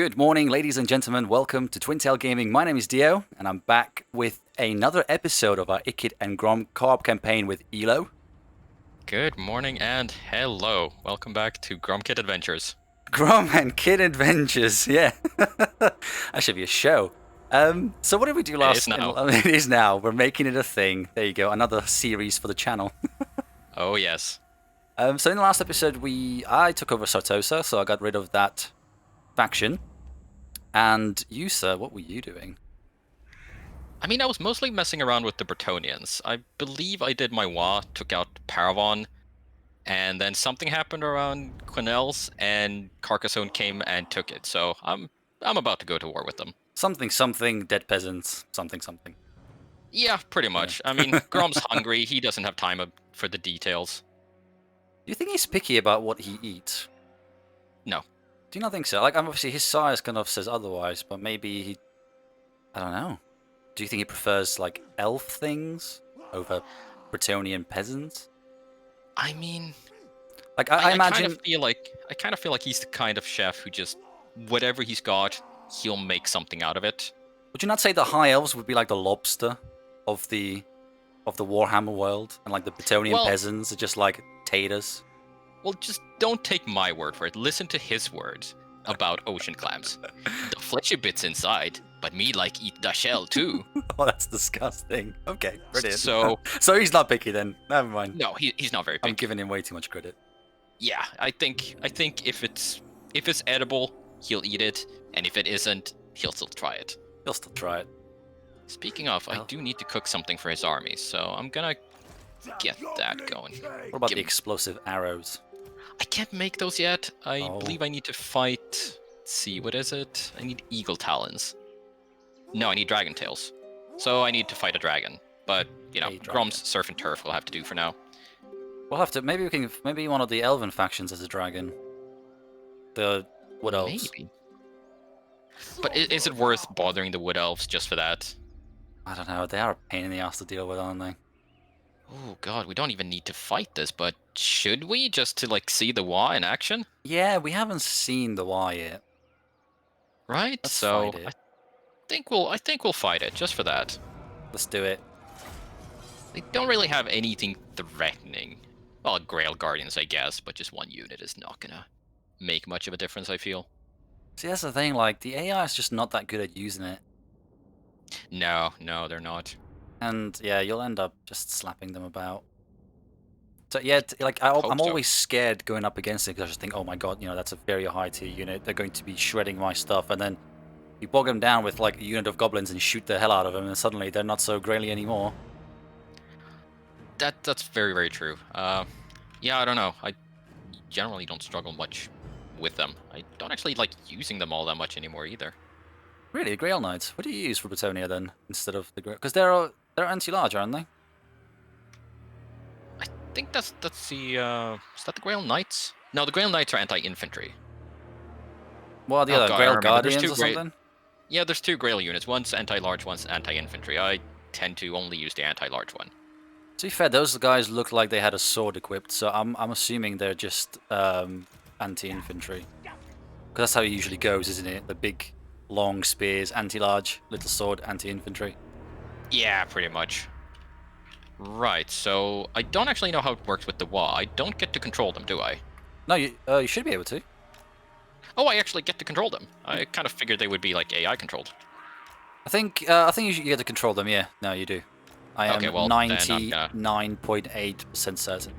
Good morning, ladies and gentlemen. Welcome to Twin Tail Gaming. My name is Dio, and I'm back with another episode of our Ikit and Grom Co-Op campaign with Elo. Good morning and hello. Welcome back to Gromkit Adventures. Grom and Kid Adventures, yeah. That should be a show. So what did we do last? It is now. It is now. We're making it a thing. There you go. Another series for the channel. Oh yes. So in the last episode, I took over Sartosa, so I got rid of that faction. And you, sir, what were you doing? I mean, I was mostly messing around with the Bretonnians. I believe I did my Wa, took out Paravon, and then something happened around Quenelles, and Carcassonne came and took it. So I'm about to go to war with them. Something, dead peasants, something. Yeah, pretty much. Yeah. I mean, Grom's hungry. He doesn't have time for the details. Do you think he's picky about what he eats? No. Do you not think so? Like, obviously his size kind of says otherwise, but maybe he... I don't know. Do you think he prefers, like, elf things over Bretonnian peasants? I mean, Like, I imagine... I kind of feel like he's the kind of chef who just, whatever he's got, he'll make something out of it. Would you not say the high elves would be like the lobster of the Warhammer world, and like the Bretonnian peasants are just like taters? Well, just don't take my word for it. Listen to his words about ocean clams. The fleshy bits inside, but me like eat the shell too. Oh, that's disgusting. Okay, brilliant. So he's not picky then. Never mind. No, he's not very picky. I'm giving him way too much credit. Yeah, I think if it's edible, he'll eat it, and if it isn't, he'll still try it. He'll still try it. Speaking of, I do need to cook something for his army, so I'm gonna get that going. What about the explosive arrows? I can't make those yet. I believe I need to fight... Let's see, what is it? I need eagle talons. No, I need dragon tails. So I need to fight a dragon. But, you know, Grom's surf and turf will have to do for now. We'll have to... Maybe one of the elven factions as a dragon. The wood elves. Maybe. But is it worth bothering the wood elves just for that? I don't know. They are a pain in the ass to deal with, aren't they? Oh god, we don't even need to fight this, but should we, just to like see the Wa in action? Yeah, we haven't seen the Y yet. Right? Let's so fight it. I think we'll fight it just for that. Let's do it. They don't really have anything threatening. Well, Grail Guardians, I guess, but just one unit is not gonna make much of a difference, I feel. See, that's the thing, like, the AI is just not that good at using it. No, they're not. And, yeah, you'll end up just slapping them about. So, yeah, I'm always scared going up against it, because I just think, oh my god, you know, that's a very high tier unit, they're going to be shredding my stuff, and then you bog them down with, like, a unit of goblins and shoot the hell out of them, and suddenly they're not so graily anymore. That's very, very true. Yeah, I don't know. I generally don't struggle much with them. I don't actually like using them all that much anymore either. Really, Grail Knights? What do you use for Bretonnia then, instead of the Grail? Because they're anti-large, aren't they? I think that's the is that the Grail Knights? No, the Grail Knights are anti-infantry. Well, the other Grail Guardians or something? Yeah, there's two Grail units. One's anti-large, one's anti-infantry. I tend to only use the anti-large one. To be fair, those guys look like they had a sword equipped, so I'm assuming they're just anti-infantry. Because that's how it usually goes, isn't it? The big, long spears, anti-large, little sword, anti-infantry. Yeah, pretty much. Right, so I don't actually know how it works with the Wa. I don't get to control them, do I? No, you should be able to. Oh, I actually get to control them. I kind of figured they would be like AI controlled. I think you get to control them. Yeah, no, you do. I am 99.8% certain.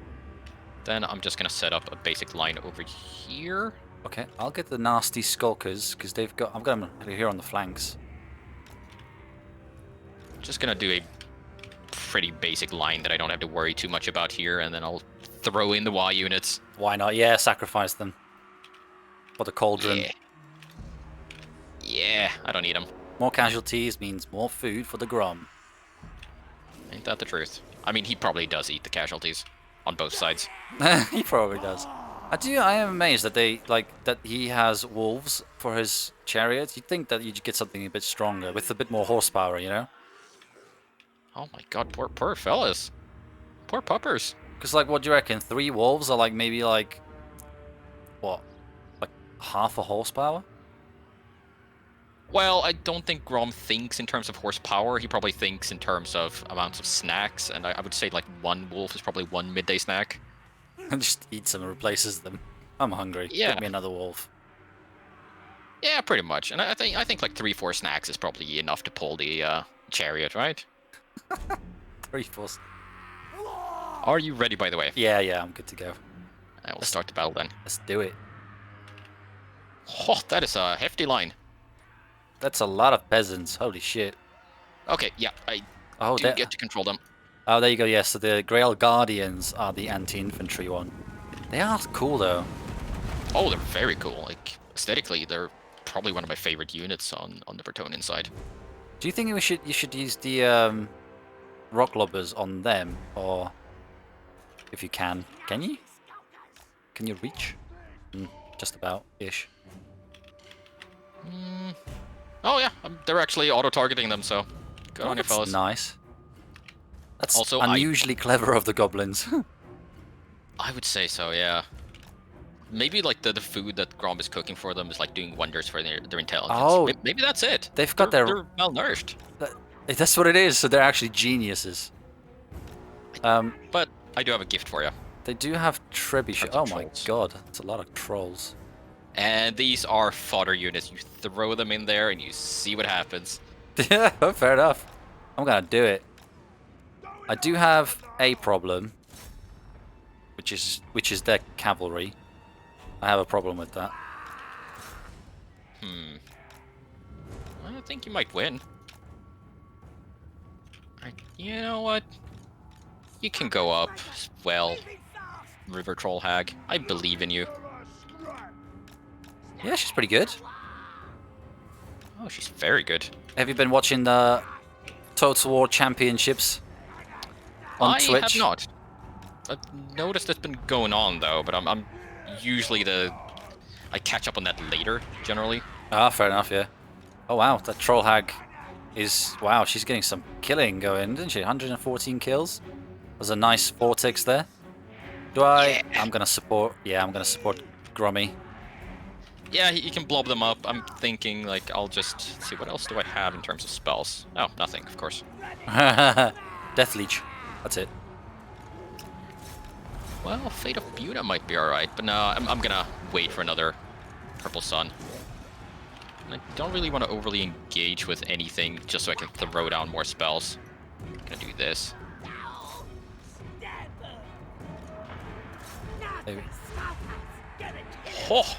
Then I'm just gonna set up a basic line over here. Okay, I'll get the nasty skulkers because I've got them here on the flanks. Just gonna do a pretty basic line that I don't have to worry too much about here, and then I'll throw in the Y units. Why not? Yeah, sacrifice them for the cauldron. Yeah, I don't need them. More casualties means more food for the Grom. Ain't that the truth? I mean, he probably does eat the casualties on both sides. He probably does. I am amazed that that he has wolves for his chariots. You'd think that you'd get something a bit stronger with a bit more horsepower, you know? Oh my god, poor fellas. Poor puppers. Because, like, what do you reckon? 3 wolves are, like, maybe, like, what? Like, half a horsepower? Well, I don't think Grom thinks in terms of horsepower. He probably thinks in terms of amounts of snacks, and I would say like one wolf is probably one midday snack. And just eats them and replaces them. I'm hungry. Yeah, Get me another wolf. yeah, pretty much. And I think like 3-4 snacks is probably enough to pull the chariot, right? 3-4. Are you ready, by the way? Yeah, I'm good to go. I will start the battle then. Let's do it. Oh, that is a hefty line. That's a lot of peasants. Holy shit. Okay, yeah, I Oh, do get to control them. Oh, there you go. Yes, so the Grail Guardians are the anti-infantry one. They are cool though. Oh, they're very cool. Like aesthetically, they're probably one of my favorite units on the Bretonnian side. Do you think you should use the rock lobbers on them, or if you can you? Can you reach? Just about ish. Oh yeah, they're actually auto-targeting them, so good on you, fellas. Nice. That's Also, unusually clever of the goblins. I would say so, yeah. Maybe like the food that Grom is cooking for them is like doing wonders for their intelligence. Oh, maybe that's it. They've got they're malnourished. That's what it is. So they're actually geniuses. But I do have a gift for you. They do have trebuchet. Oh my trolls. god, that's a lot of trolls. And these are fodder units. You throw them in there and you see what happens. Yeah, fair enough. I'm gonna do it. I do have a problem, which is their cavalry. I have a problem with that. I think you might win. You know what? You can go up. Well, River Troll Hag. I believe in you. Yeah, she's pretty good. Oh, she's very good. Have you been watching the Total War Championships on Twitch? I have not. I've noticed it's been going on though, but I'm usually I catch up on that later generally. Ah, fair enough. Yeah. Oh wow, that troll hag is wow. She's getting some killing going, isn't she? 114 kills. There's a nice vortex there. Do I? Yeah. I'm gonna support. Yeah, I'm gonna support Grommy. Yeah, you can blob them up. I'm thinking like I'll just see what else do I have in terms of spells. Oh, nothing, of course. Death Leech. That's it. Well, Fate of Buda might be alright, but no, I'm gonna wait for another Purple Sun. And I don't really want to overly engage with anything just so I can throw down more spells. I'm gonna do this. Maybe. Oh!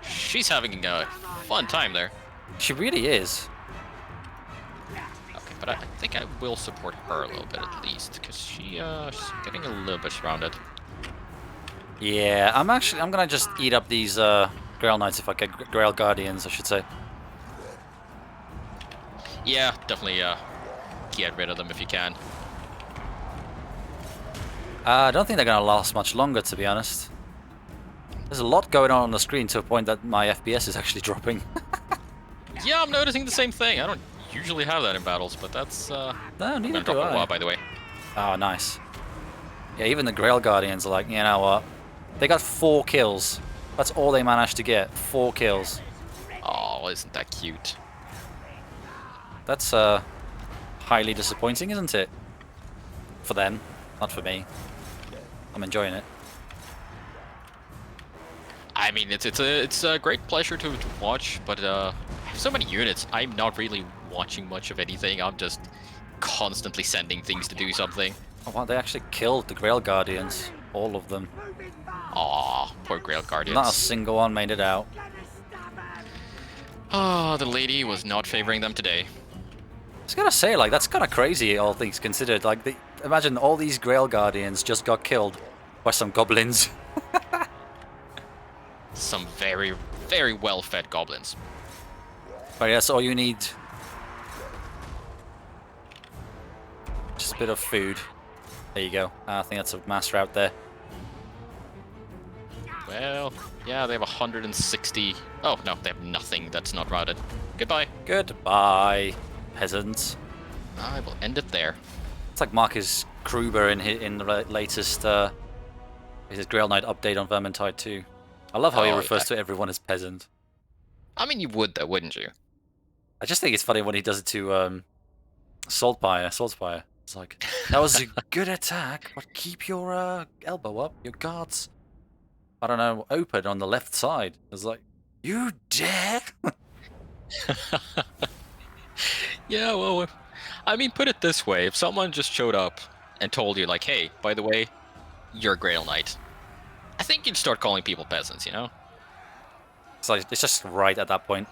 She's having a fun time there. She really is. Okay, but I think I will support her a little bit at least, because she's getting a little bit surrounded. Yeah, I'm gonna just eat up these Grail Knights if I get Grail Guardians, I should say. Yeah, definitely get rid of them if you can. I don't think they're gonna last much longer, to be honest. There's a lot going on the screen to a point that my FPS is actually dropping. Yeah, I'm noticing the same thing. I don't usually have that in battles, but that's No, neither gonna drop do a I. while, by the way. Oh, nice. Yeah, even the Grail Guardians are like, you know what? They got 4 kills. That's all they managed to get. 4 kills. Oh, isn't that cute? That's highly disappointing, isn't it? For them, not for me. I'm enjoying it. I mean, it's a great pleasure to watch, but I have so many units. I'm not really watching much of anything. I'm just constantly sending things to do something. Oh wow, they actually killed the Grail Guardians. All of them. Aw, poor Grail Guardians. Not a single one made it out. Oh, the lady was not favoring them today. I was gonna say, like, that's kind of crazy, all things considered. Like, imagine all these Grail Guardians just got killed by some goblins. Some very, very well-fed goblins. But yeah, that's all you need. Just a bit of food. There you go. I think that's a mass route there. Well, yeah, they have 160. Oh, no, they have nothing that's not routed. Goodbye. Goodbye, peasants. I will end it there. It's like Marcus Kruber in the latest his Grail Knight update on Vermintide 2. I love how he refers to everyone as peasant. I mean, you would, though, wouldn't you? I just think it's funny when he does it to Saltfire. Saltfire. It's like, that was a good attack, but keep your elbow up, your guards, I don't know, open on the left side. It's like, you dare? Yeah, well, I mean, put it this way: if someone just showed up and told you, like, "Hey, by the way, you're a Grail Knight," I think you'd start calling people peasants, you know? It's like, it's just right at that point.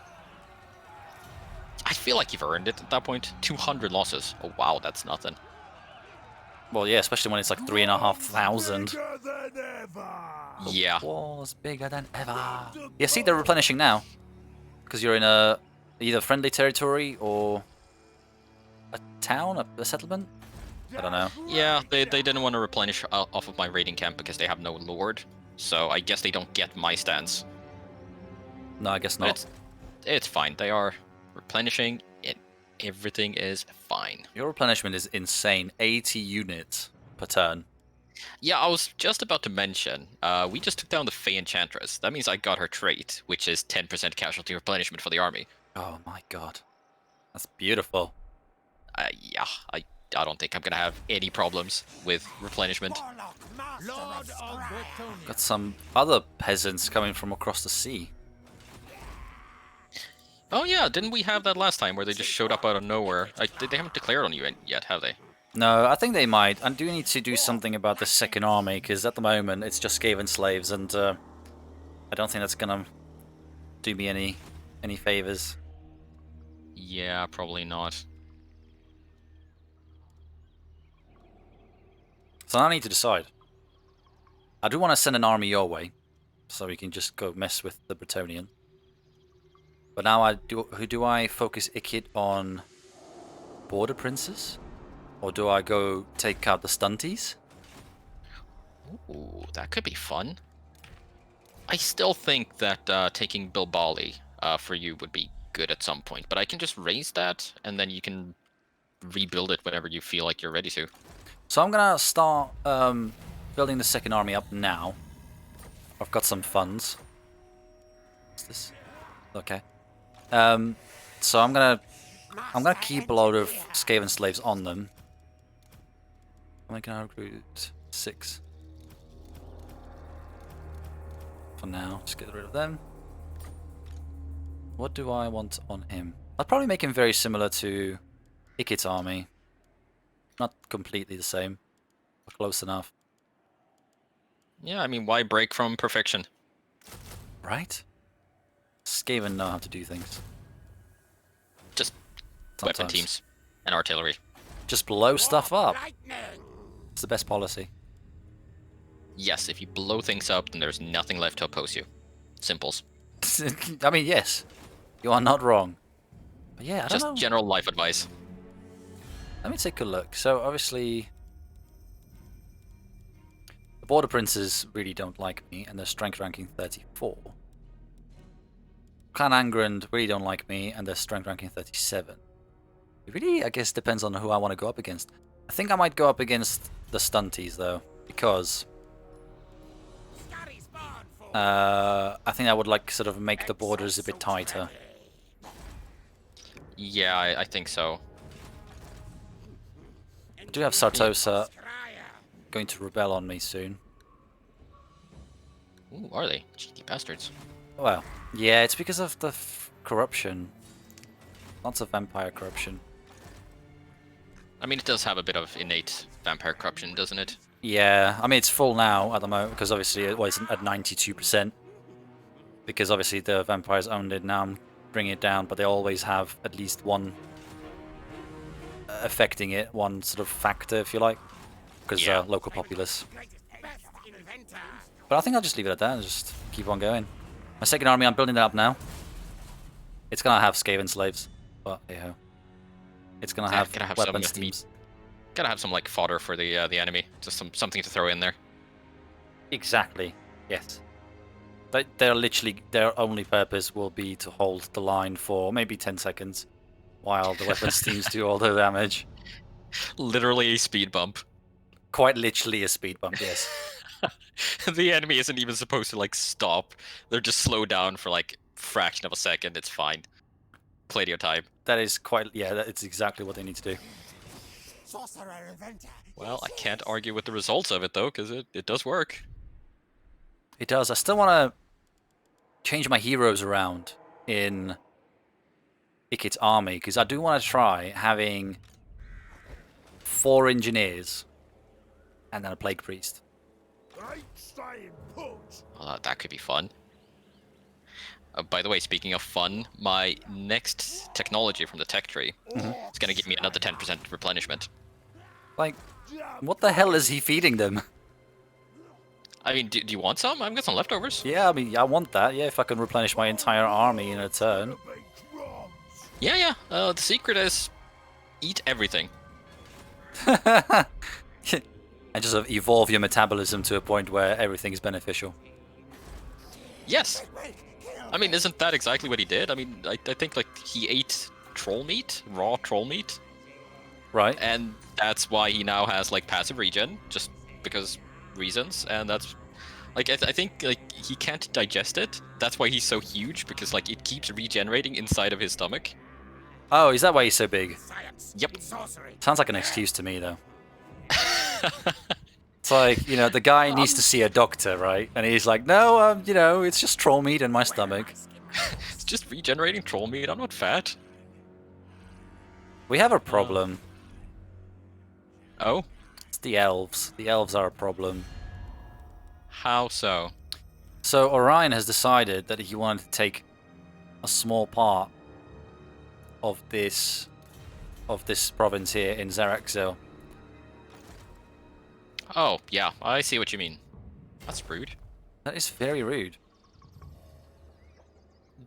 I feel like you've earned it at that point. 200 losses. Oh, wow, that's nothing. Well, yeah, especially when it's like 3,500. Yeah. War's bigger than ever. Yeah, see, they're replenishing now. Because you're in a either friendly territory or a town, a settlement? I don't know. Yeah, they didn't want to replenish off of my raiding camp because they have no lord. So I guess they don't get my stance. No, I guess But not. it's fine. They are replenishing. Everything is fine. Your replenishment is insane. 80 units per turn. Yeah, I was just about to mention, we just took down the Fey Enchantress. That means I got her trait, which is 10% casualty replenishment for the army. Oh my god. That's beautiful. Yeah, I don't think I'm gonna have any problems with replenishment. Got some other peasants coming from across the sea. Oh yeah, didn't we have that last time where they just showed up out of nowhere? They haven't declared on you yet, have they? No, I think they might. I do need to do something about the second army, because at the moment it's just Skaven slaves, and I don't think that's gonna do me any favors. Yeah, probably not. So I need to decide. I do want to send an army your way, so we can just go mess with the Bretonnian. But now who do I focus Ikit on? Border princes? Or do I go take out the stunties? Ooh, that could be fun. I still think that taking Bilbali for you would be good at some point, but I can just raise that, and then you can rebuild it whenever you feel like you're ready to. So I'm gonna start building the second army up now. I've got some funds. What's this? Okay. So I'm gonna keep a load of Skaven slaves on them. How many can I recruit? 6. For now, just get rid of them. What do I want on him? I'd probably make him very similar to Ikit's army. Not completely the same, but close enough. Yeah, I mean, why break from perfection? Right? Skaven know how to do things. Just Sometimes. weapon teams and artillery. Just blow stuff up. It's the best policy. Yes, if you blow things up, then there's nothing left to oppose you. Simples. I mean, yes. You are not wrong. But yeah, I don't know. Just general life advice. Let me take a look. So, obviously, the Border Princes really don't like me, and they're strength ranking 34. Clan Angrand really don't like me, and they're strength ranking 37. It really, I guess, depends on who I want to go up against. I think I might go up against the Stunties, though, because I think I would like sort of make the borders a bit tighter. Yeah, I think so. I do have Sartosa going to rebel on me soon. Ooh, are they? Cheeky bastards. Well, yeah, it's because of the corruption. Lots of vampire corruption. I mean, it does have a bit of innate vampire corruption, doesn't it? Yeah, I mean, it's full now at the moment, because obviously it was at 92%. Because obviously the vampires owned it, now I'm bringing it down, but they always have at least one affecting it, one sort of factor, if you like. Because Yeah. Local populace. But I think I'll just leave it at that and just keep on going. My second army, I'm building that up now. It's gonna have Skaven slaves, but hey-ho. It's gonna have gotta have weapons some teams. Gotta have some like fodder for the enemy, just something to throw in there. Exactly. Yes. They're literally, their only purpose will be to hold the line for maybe 10 seconds, while the weapons teams do all the damage. Literally a speed bump. Quite literally a speed bump. Yes. The enemy isn't even supposed to like stop. They're just slowed down for like fraction of a second. It's fine. plenty of time. That is quite... Yeah, it's exactly what they need to do. Well, I can't argue with the results of it, though, because it does work. It does. I still want to change my heroes around in Ikit's army, because I do want to try having 4 engineers and then a plague priest. Well, that could be fun. By the way, speaking of fun, my next technology from the tech tree is going to give me another 10% replenishment. Like, what the hell is he feeding them? I mean, do you want some? I've got some leftovers. Yeah, I mean, I want that. Yeah, if I can replenish my entire army in a turn. Yeah. The secret is eat everything. And just sort of evolve your metabolism to a point where everything is beneficial. Yes. I mean, isn't that exactly what he did? I mean, I think like he ate troll meat, raw troll meat. Right. And that's why he now has like passive regen, just because reasons. And that's like I think like he can't digest it. That's why he's so huge, because like it keeps regenerating inside of his stomach. Oh, is that why he's so big? Yep. Sounds like an excuse to me, though. It's like, you know, the guy needs to see a doctor, right? And he's like, no, you know, it's just troll meat in my stomach. It's just regenerating troll meat. I'm not fat. We have a problem. Oh? It's the elves. The elves are a problem. How so? So Orion has decided that he wanted to take a small part of this province here in Zaraxil. Oh, yeah, I see what you mean. That's rude. That is very rude.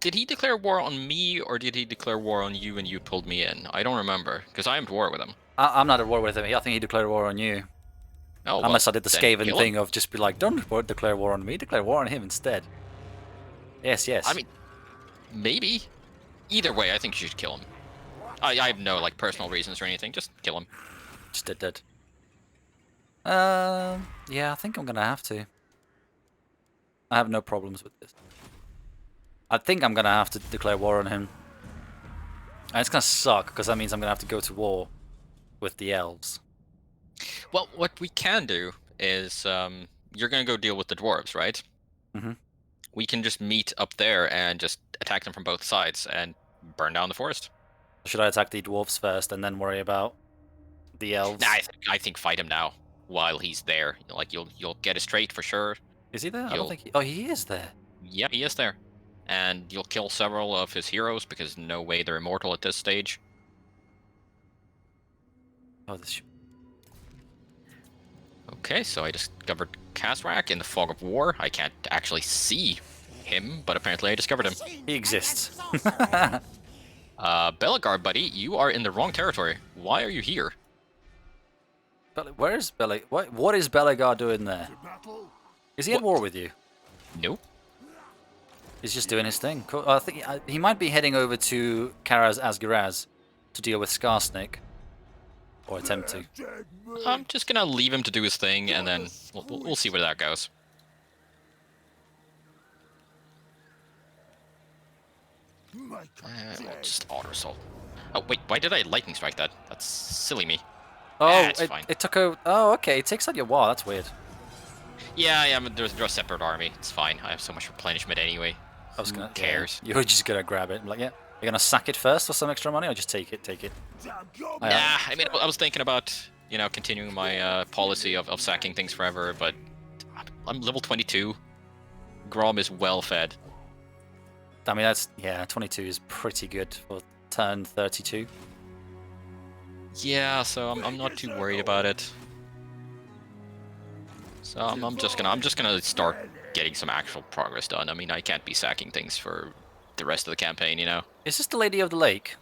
Did he declare war on me, or did he declare war on you and you pulled me in? I don't remember, because I am at war with him. I'm not at war with him. I think he declared war on you. Oh, well, unless I did the Skaven thing of just be like, don't declare war on me, declare war on him instead. Yes. I mean, maybe. Either way, I think you should kill him. I have no like personal reasons or anything. Just kill him. Just dead. Yeah, I think I'm gonna have to. I have no problems with this. I think I'm gonna have to declare war on him. And it's gonna suck, because that means I'm gonna have to go to war with the elves. Well, what we can do is, you're gonna go deal with the dwarves, right? Mm-hmm. We can just meet up there and just attack them from both sides and burn down the forest. Should I attack the dwarves first and then worry about the elves? Nah, I think fight him now while he's there. Like you'll get a straight for sure. Is he there? I don't think he... Oh, he is there. Yeah, he is there. And you'll kill several of his heroes, because no way they're immortal at this stage. Oh, this... Okay, so I discovered Kazrak in the Fog of War. I can't actually see him, but apparently I discovered him. He exists. Belagar, buddy, you are in the wrong territory. Why are you here? Where is Belagar? What is Belagar doing there? Is he at war with you? Nope. He's just doing his thing. Cool. I think he might be heading over to Karaz Asgiraz to deal with Skarsnik. Or attempt to. I'm just gonna leave him to do his thing, and then we'll see where that goes. We'll just auto assault. Oh wait, why did I lightning strike that? That's silly me. Oh, fine. It took a... Oh, okay. It takes out your wall. That's weird. Yeah. There's a separate army. It's fine. I have so much replenishment anyway. I was gonna... Who cares? Yeah, you're just gonna grab it. I'm like, yeah. You're gonna sack it first for some extra money, or just take it? Nah, I mean, I was thinking about, you know, continuing my policy of sacking things forever, but I'm level 22. Grom is well fed. I mean, that's... Yeah, 22 is pretty good for turn 32. Yeah, so I'm not too worried about it. So I'm just gonna start getting some actual progress done. I mean, I can't be sacking things for the rest of the campaign, you know. Is this the Lady of the Lake?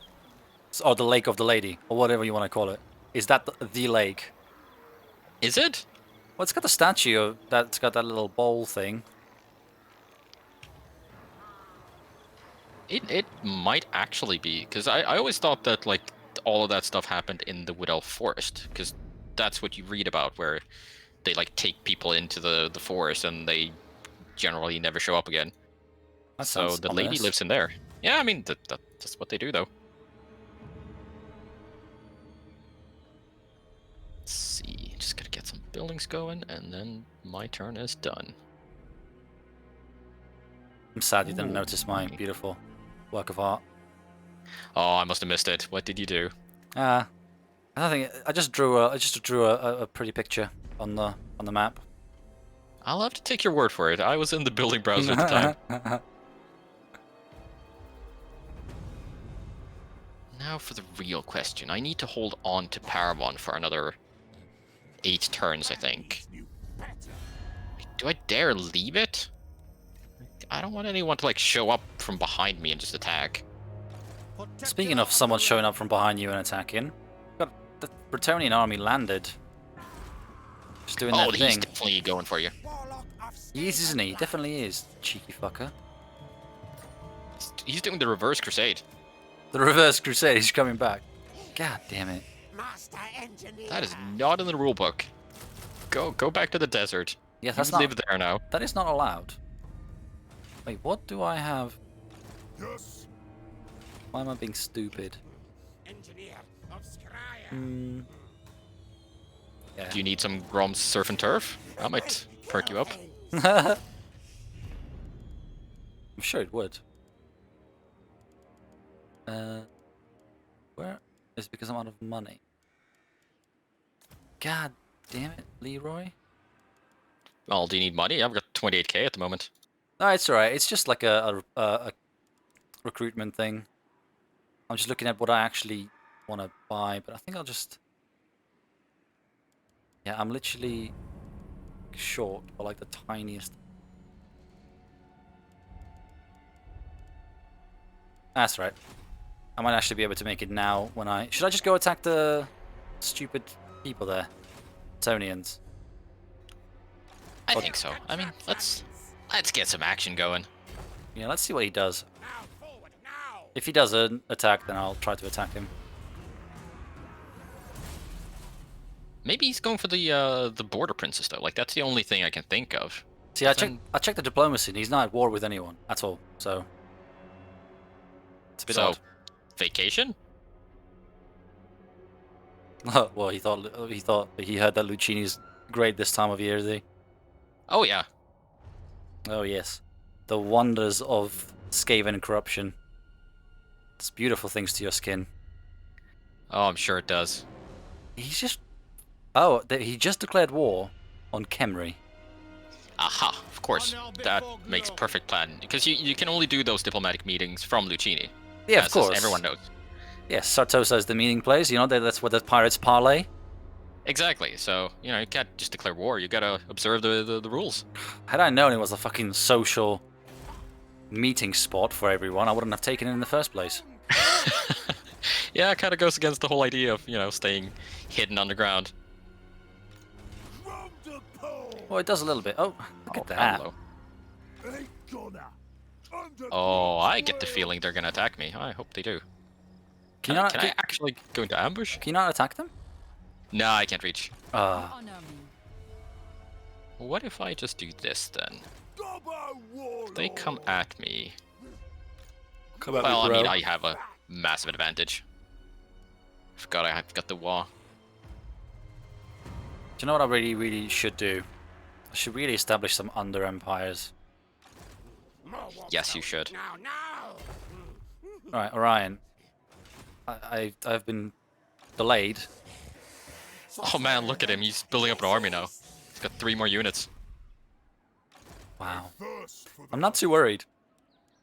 Or the Lake of the Lady, or whatever you want to call it. Is that the lake? Is it? Well, it's got the statue that's got that little bowl thing. It might actually be, because I always thought that like all of that stuff happened in the Wood Elf Forest, because that's what you read about, where they like take people into the forest and they generally never show up again. That so sounds the ominous. lady lives in there. Yeah, I mean, that's what they do, though. Let's see. Just gotta get some buildings going, and then my turn is done. I'm sad you didn't Ooh. notice my beautiful work of art. Oh, I must have missed it. What did you do? I don't think I just drew a pretty picture on the map. I'll have to take your word for it. I was in the building browser at the time. Now for the real question. I need to hold on to Paramon for another 8 turns, I think. Do I dare leave it? I don't want anyone to like show up from behind me and just attack. Speaking of someone showing up from behind you and attacking, got the Bretonian army landed. Just doing their Oh, he's thing. definitely going for you. He is, isn't he? Definitely is, cheeky fucker. He's doing the reverse crusade. The reverse crusade, he's coming back. God damn it. That is not in the rulebook. Go back to the desert. Yeah, that's you not. live there now. That is not allowed. Wait, what do I have? Why am I being stupid? Yeah. Do you need some Grom's surf and turf? I might perk you up. I'm sure it would. Where is it because I'm out of money? God damn it, Leroy. Well, do you need money? I've got 28k at the moment. No, it's alright. It's just like a recruitment thing. I'm just looking at what I actually want to buy, but I think I'll just... Yeah, I'm literally short for like the tiniest. That's right. I might actually be able to make it now when I... Should I just go attack the stupid people there? Tonians. I think so. I mean, let's get some action going. Yeah, let's see what he does. If he does an attack, then I'll try to attack him. Maybe he's going for the border princess though. Like that's the only thing I can think of. See, I checked the diplomacy, and he's not at war with anyone at all. So it's a bit odd. Vacation? Well, he heard that Lucini's great this time of year, is he? Oh yeah. Oh yes, the wonders of Skaven corruption. It's beautiful things to your skin. Oh, I'm sure it does. He's just... Oh, he just declared war on Khemri. Aha, of course. That makes perfect plan. Because you can only do those diplomatic meetings from Lucini. Yeah, of course. Everyone knows. Yes, Sartosa is the meeting place. You know, that's where the pirates parlay. Exactly. So, you can't just declare war. You gotta observe the rules. Had I known it was a fucking social meeting spot for everyone, I wouldn't have taken it in the first place. Yeah, it kind of goes against the whole idea of, staying hidden underground. Well, it does a little bit. Oh, look at that. Hello. Oh, I get the feeling they're gonna attack me. I hope they do. Can I actually go into ambush? Can you not attack them? No, I can't reach. What if I just do this then? If they come at me. Well, I mean, I have a massive advantage. Forgot I've got the wall. Do you know what I really, really should do? I should really establish some under empires. Yes, you should. Alright, Orion. I've been delayed. Oh man, look at him. He's building up an army now. He's got 3 more units. Wow. I'm not too worried.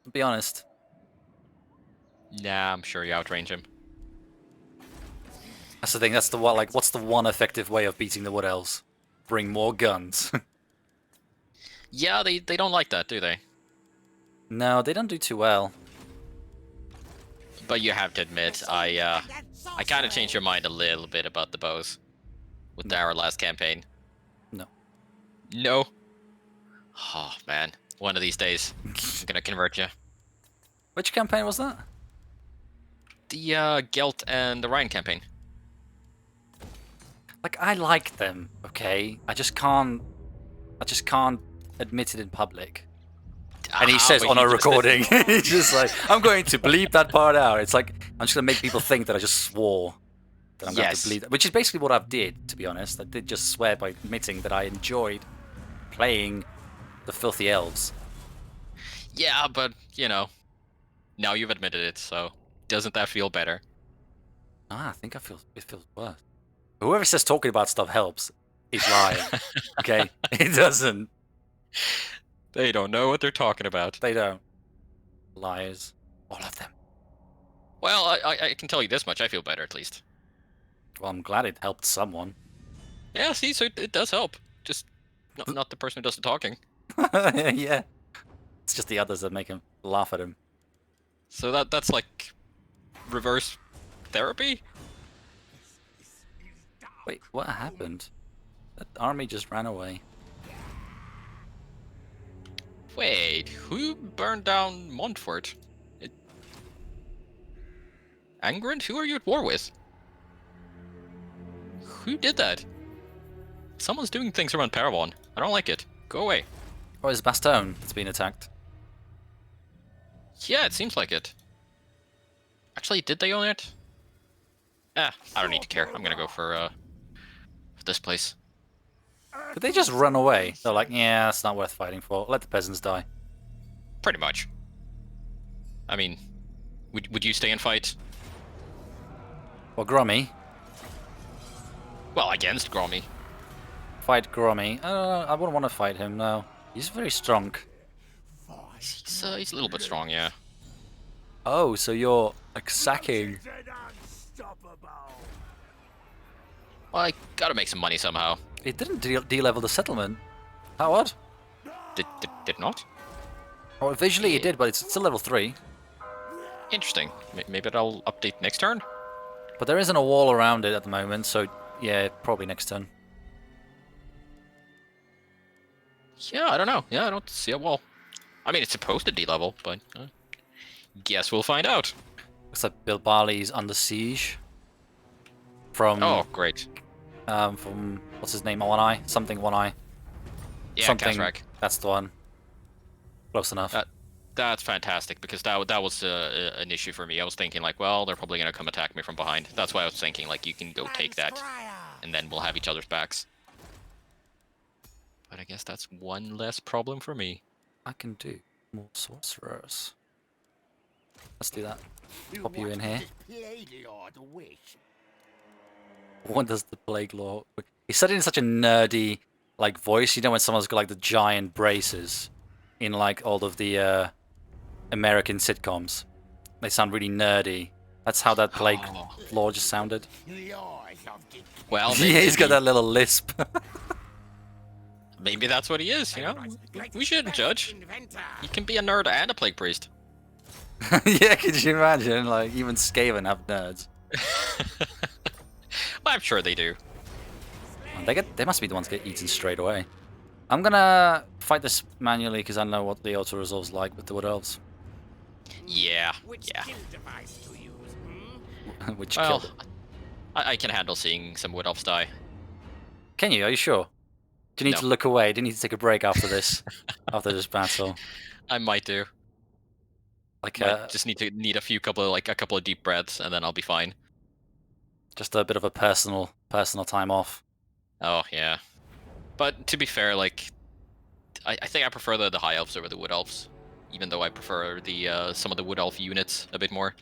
To be honest. Nah, I'm sure you outrange him. That's the thing. That's the what. Like, what's the one effective way of beating the Wood Elves? Bring more guns. Yeah, they don't like that, do they? No, they don't do too well. But you have to admit, I kind of changed your mind a little bit about the bows with our last campaign. No. No. Oh man, one of these days I'm gonna convert you. Which campaign was that? The Gelt and the Rhine campaign. Like, I like them, okay? I just can't admit it in public. And he says on a recording, he's just like, I'm going to bleep that part out. It's like, I'm just going to make people think that I just swore. That I'm going to bleep that. Which is basically what I did, to be honest. I did just swear by admitting that I enjoyed playing the filthy elves. Yeah, but, you know, now you've admitted it, so doesn't that feel better? I think it feels worse. Whoever says talking about stuff helps is lying. Okay? It doesn't. They don't know what they're talking about. They don't. Liars. All of them. Well, I can tell you this much. I feel better, at least. Well, I'm glad it helped someone. Yeah, see, so it does help. Just not the person who does the talking. Yeah. It's just the others that make him laugh at him. So that's like reverse therapy? Wait, what happened? That army just ran away. Wait, who burned down Montfort? Angron? Who are you at war with? Who did that? Someone's doing things around Paravon. I don't like it. Go away. Oh, it's Bastogne that's been attacked. Yeah, it seems like it. Actually, did they own it? I don't need to care. I'm gonna go for this place. Did they just run away? They're like, yeah, it's not worth fighting for. Let the peasants die. Pretty much. I mean, would you stay and fight? Well, Grommy. Well, against Grommy. Fight Grommy. I wouldn't want to fight him, no. He's very strong. He's a little bit strong, yeah. Oh, so you're like sacking. Well, I gotta make some money somehow. It didn't de-level the settlement. How odd. Did not? Well, visually it did, but it's still level 3. Interesting. Maybe I'll update next turn? But there isn't a wall around it at the moment, so yeah, probably next turn. Yeah, I don't know. Yeah, I don't see a wall. I mean, it's supposed to de-level, but guess we'll find out. Looks like Bilbali's under siege. From... Oh, great. From... What's his name? One Eye? Something One Eye. Yeah, something. Kazrak. That's the one. Close enough. That's fantastic, because that was an issue for me. I was thinking, like, well, they're probably going to come attack me from behind. That's why I was thinking, like, you can go take that, and then we'll have each other's backs. But I guess that's one less problem for me. I can do more sorcerers. Let's do that. Pop you in here. What does the Plague Lord... He said it in such a nerdy, like, voice. You know when someone's got, like, the giant braces in, like, all of the American sitcoms. They sound really nerdy. That's how that Plague Lord just sounded. Well, yeah, he's got that little lisp. Maybe that's what he is, you know? We shouldn't judge. You can be a nerd and a plague priest. Yeah, could you imagine? Like, even Skaven have nerds. Well, I'm sure they do. They must be the ones that get eaten straight away. I'm gonna fight this manually because I know what the auto-resolve's like with the Wood Elves. Yeah, yeah. Which well, killed it. I can handle seeing some Wood Elves die. Can you? Are you sure? Do you need to look away? Do you need to take a break after this? After this battle? I might do. Like just need a couple of deep breaths, and then I'll be fine. Just a bit of a personal time off. Oh yeah, but to be fair, like I think I prefer the High Elves over the Wood Elves, even though I prefer the some of the Wood Elf units a bit more.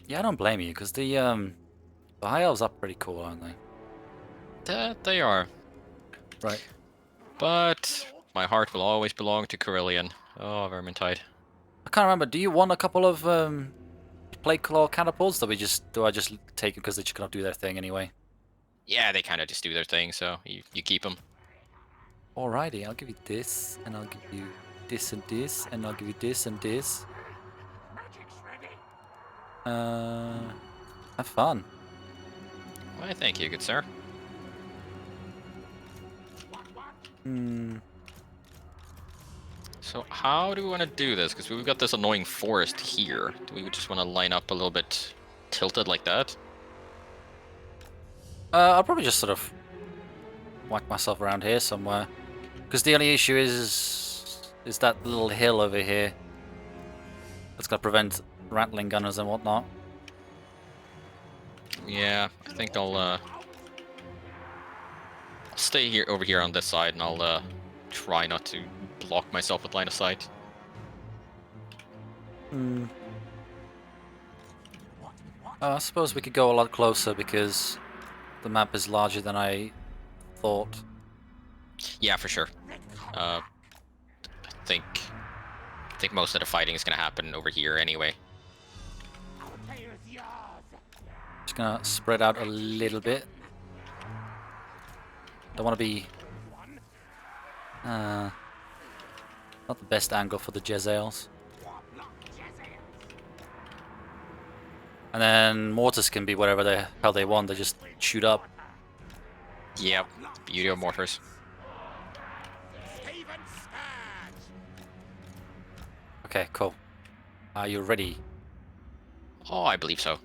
Yeah, I don't blame you because the High Elves are pretty cool, aren't they? They are. Right. But my heart will always belong to Carillion. Oh, Vermintide. I can't remember. Do you want a couple of Plague Claw catapults? Do I just take them because they're just gonna do their thing anyway? Yeah, they kind of just do their thing, so you keep them. Alrighty, I'll give you this, and I'll give you this and this, and I'll give you this and this. Have fun. Why, thank you, good sir. So how do we want to do this? Because we've got this annoying forest here. Do we just want to line up a little bit tilted like that? I'll probably just sort of whack myself around here somewhere. Because the only issue is that little hill over here. That's gonna prevent rattling gunners and whatnot. Yeah, I think I'll stay here over here on this side, and I'll try not to block myself with line of sight. I suppose we could go a lot closer because the map is larger than I thought. Yeah, for sure. I think most of the fighting is gonna happen over here anyway. Just gonna spread out a little bit. Don't want to be not the best angle for the Jezzails. And then mortars can be whatever the hell they want. They just shoot up. Yep, beauty of mortars. Okay, cool. Are you ready? Oh, I believe so.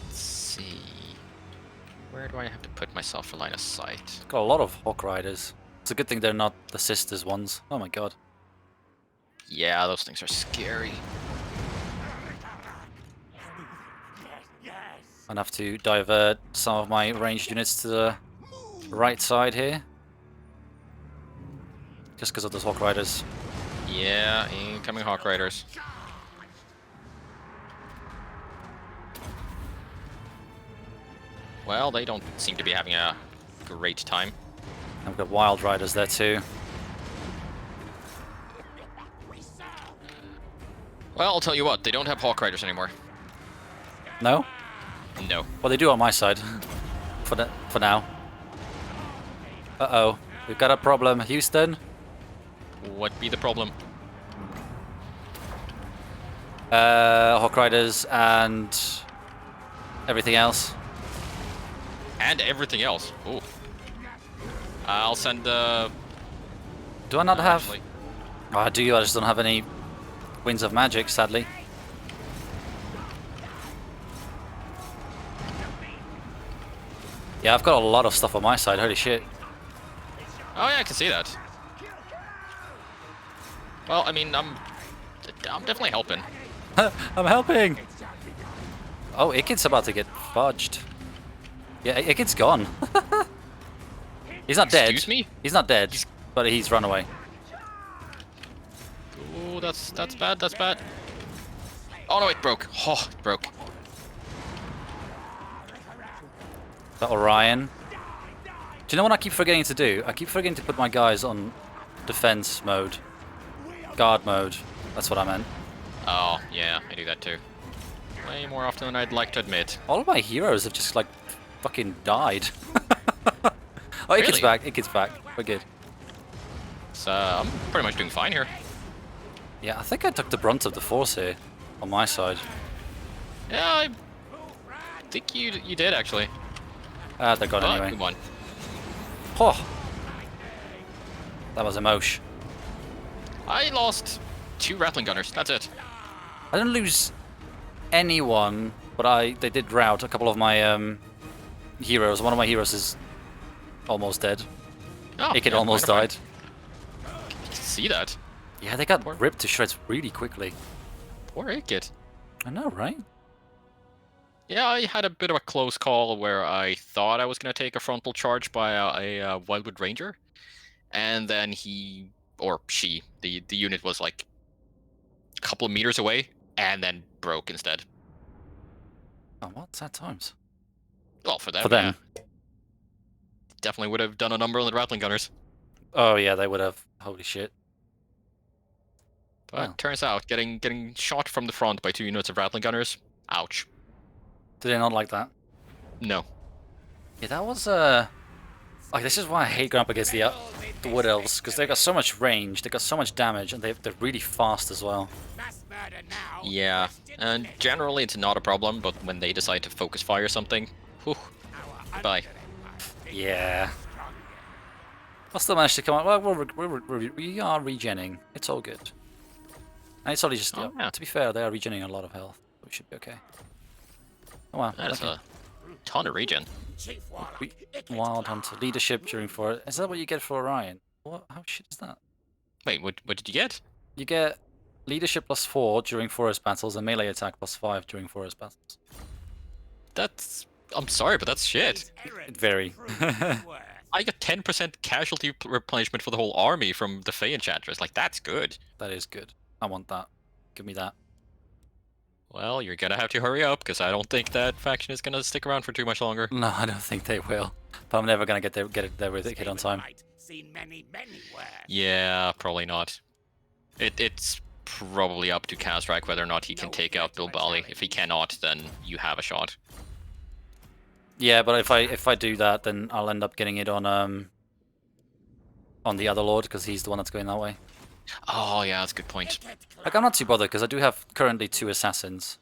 Let's see. Where do I have to put myself for line of sight? Got a lot of Hawk Riders. It's a good thing they're not the sisters ones. Oh my god. Yeah, those things are scary. I'll have to divert some of my ranged units to the right side here. Just because of those Hawk Riders. Yeah, incoming Hawk Riders. Well, they don't seem to be having a great time. I've got Wild Riders there too. Well, I'll tell you what, they don't have Hawk Riders anymore. No? No. Well, they do on my side. For now. Uh-oh. We've got a problem. Houston? What be the problem? Hawk Riders and everything else. And everything else. Ooh. I'll send Do I not have... actually, Oh, I do. I just don't have any Winds of Magic, sadly. Yeah, I've got a lot of stuff on my side. Holy shit. Oh yeah, I can see that. Well, I mean, I'm definitely helping. I'm helping! Oh, Ikit's about to get fudged. Yeah, Ikit's gone. He's not dead. Excuse me? He's not dead, but he's run away. Ooh, that's bad. That's bad. Oh no, it broke. Oh, it broke. That Orion. Do you know what I keep forgetting to do? I keep forgetting to put my guys on defense mode. Guard mode. That's what I meant. Oh, yeah, I do that too. Way more often than I'd like to admit. All of my heroes have just, like, fucking died. Oh, Really? Ikit's back. Ikit's back. We're good. So, I'm pretty much doing fine here. Yeah, I think I took the brunt of the force here. On my side. Yeah, I think you did, actually. Ah, they're gone But anyway. you won. Oh! That was a mosh. I lost 2 Rattling Gunners, that's it. I didn't lose anyone, but they did rout a couple of my heroes. One of my heroes is almost dead. Oh, Ikit yeah, almost kind died. of see that. Yeah, they got ripped to shreds really quickly. Poor Ikit. I know, right? Yeah, I had a bit of a close call where I thought I was going to take a frontal charge by a Wildwood Ranger. And then he, or she, the unit was like a couple of meters away and then broke instead. Oh, what? Sad times. Well, for them, For them. yeah. Definitely would have done a number on the Rattling Gunners. Oh, yeah, they would have. Holy shit. But Wow. turns out, getting shot from the front by 2 units of Rattling Gunners, ouch. Did they not like that? No. Yeah, that was, like, this is why I hate going up against the Wood Elves, because they've got so much range, they've got so much damage, and they're really fast as well. Yeah, and generally it's not a problem, but when they decide to focus fire something, whew, bye. Yeah. I'll still manage to come out. Well, we are regenning. It's all good. And it's only just, Oh, yeah. to be fair, they are regenerating a lot of health. We should be okay. Oh wow. That is okay. a Ton of regen. Wild Hunter. Leadership during forest. Is that what you get for Orion? What? How shit is that? Wait, what did you get? You get leadership +4 during forest battles and melee attack +5 during forest battles. That's... I'm sorry, but that's shit. Very. I got 10% casualty replenishment for the whole army from the Fey Enchantress. Like, that's good. That is good. I want that. Give me that. Well, you're gonna have to hurry up, because I don't think that faction is gonna stick around for too much longer. No, I don't think they will. But I'm never gonna get it there with Ikit on time. Yeah, probably not. It's probably up to Kazrak whether or not he can take out Bilbali. If he cannot, then you have a shot. Yeah, but if I do that, then I'll end up getting it on the other lord, because he's the one that's going that way. Oh yeah, that's a good point. Like, I'm not too bothered because I do have currently 2 assassins.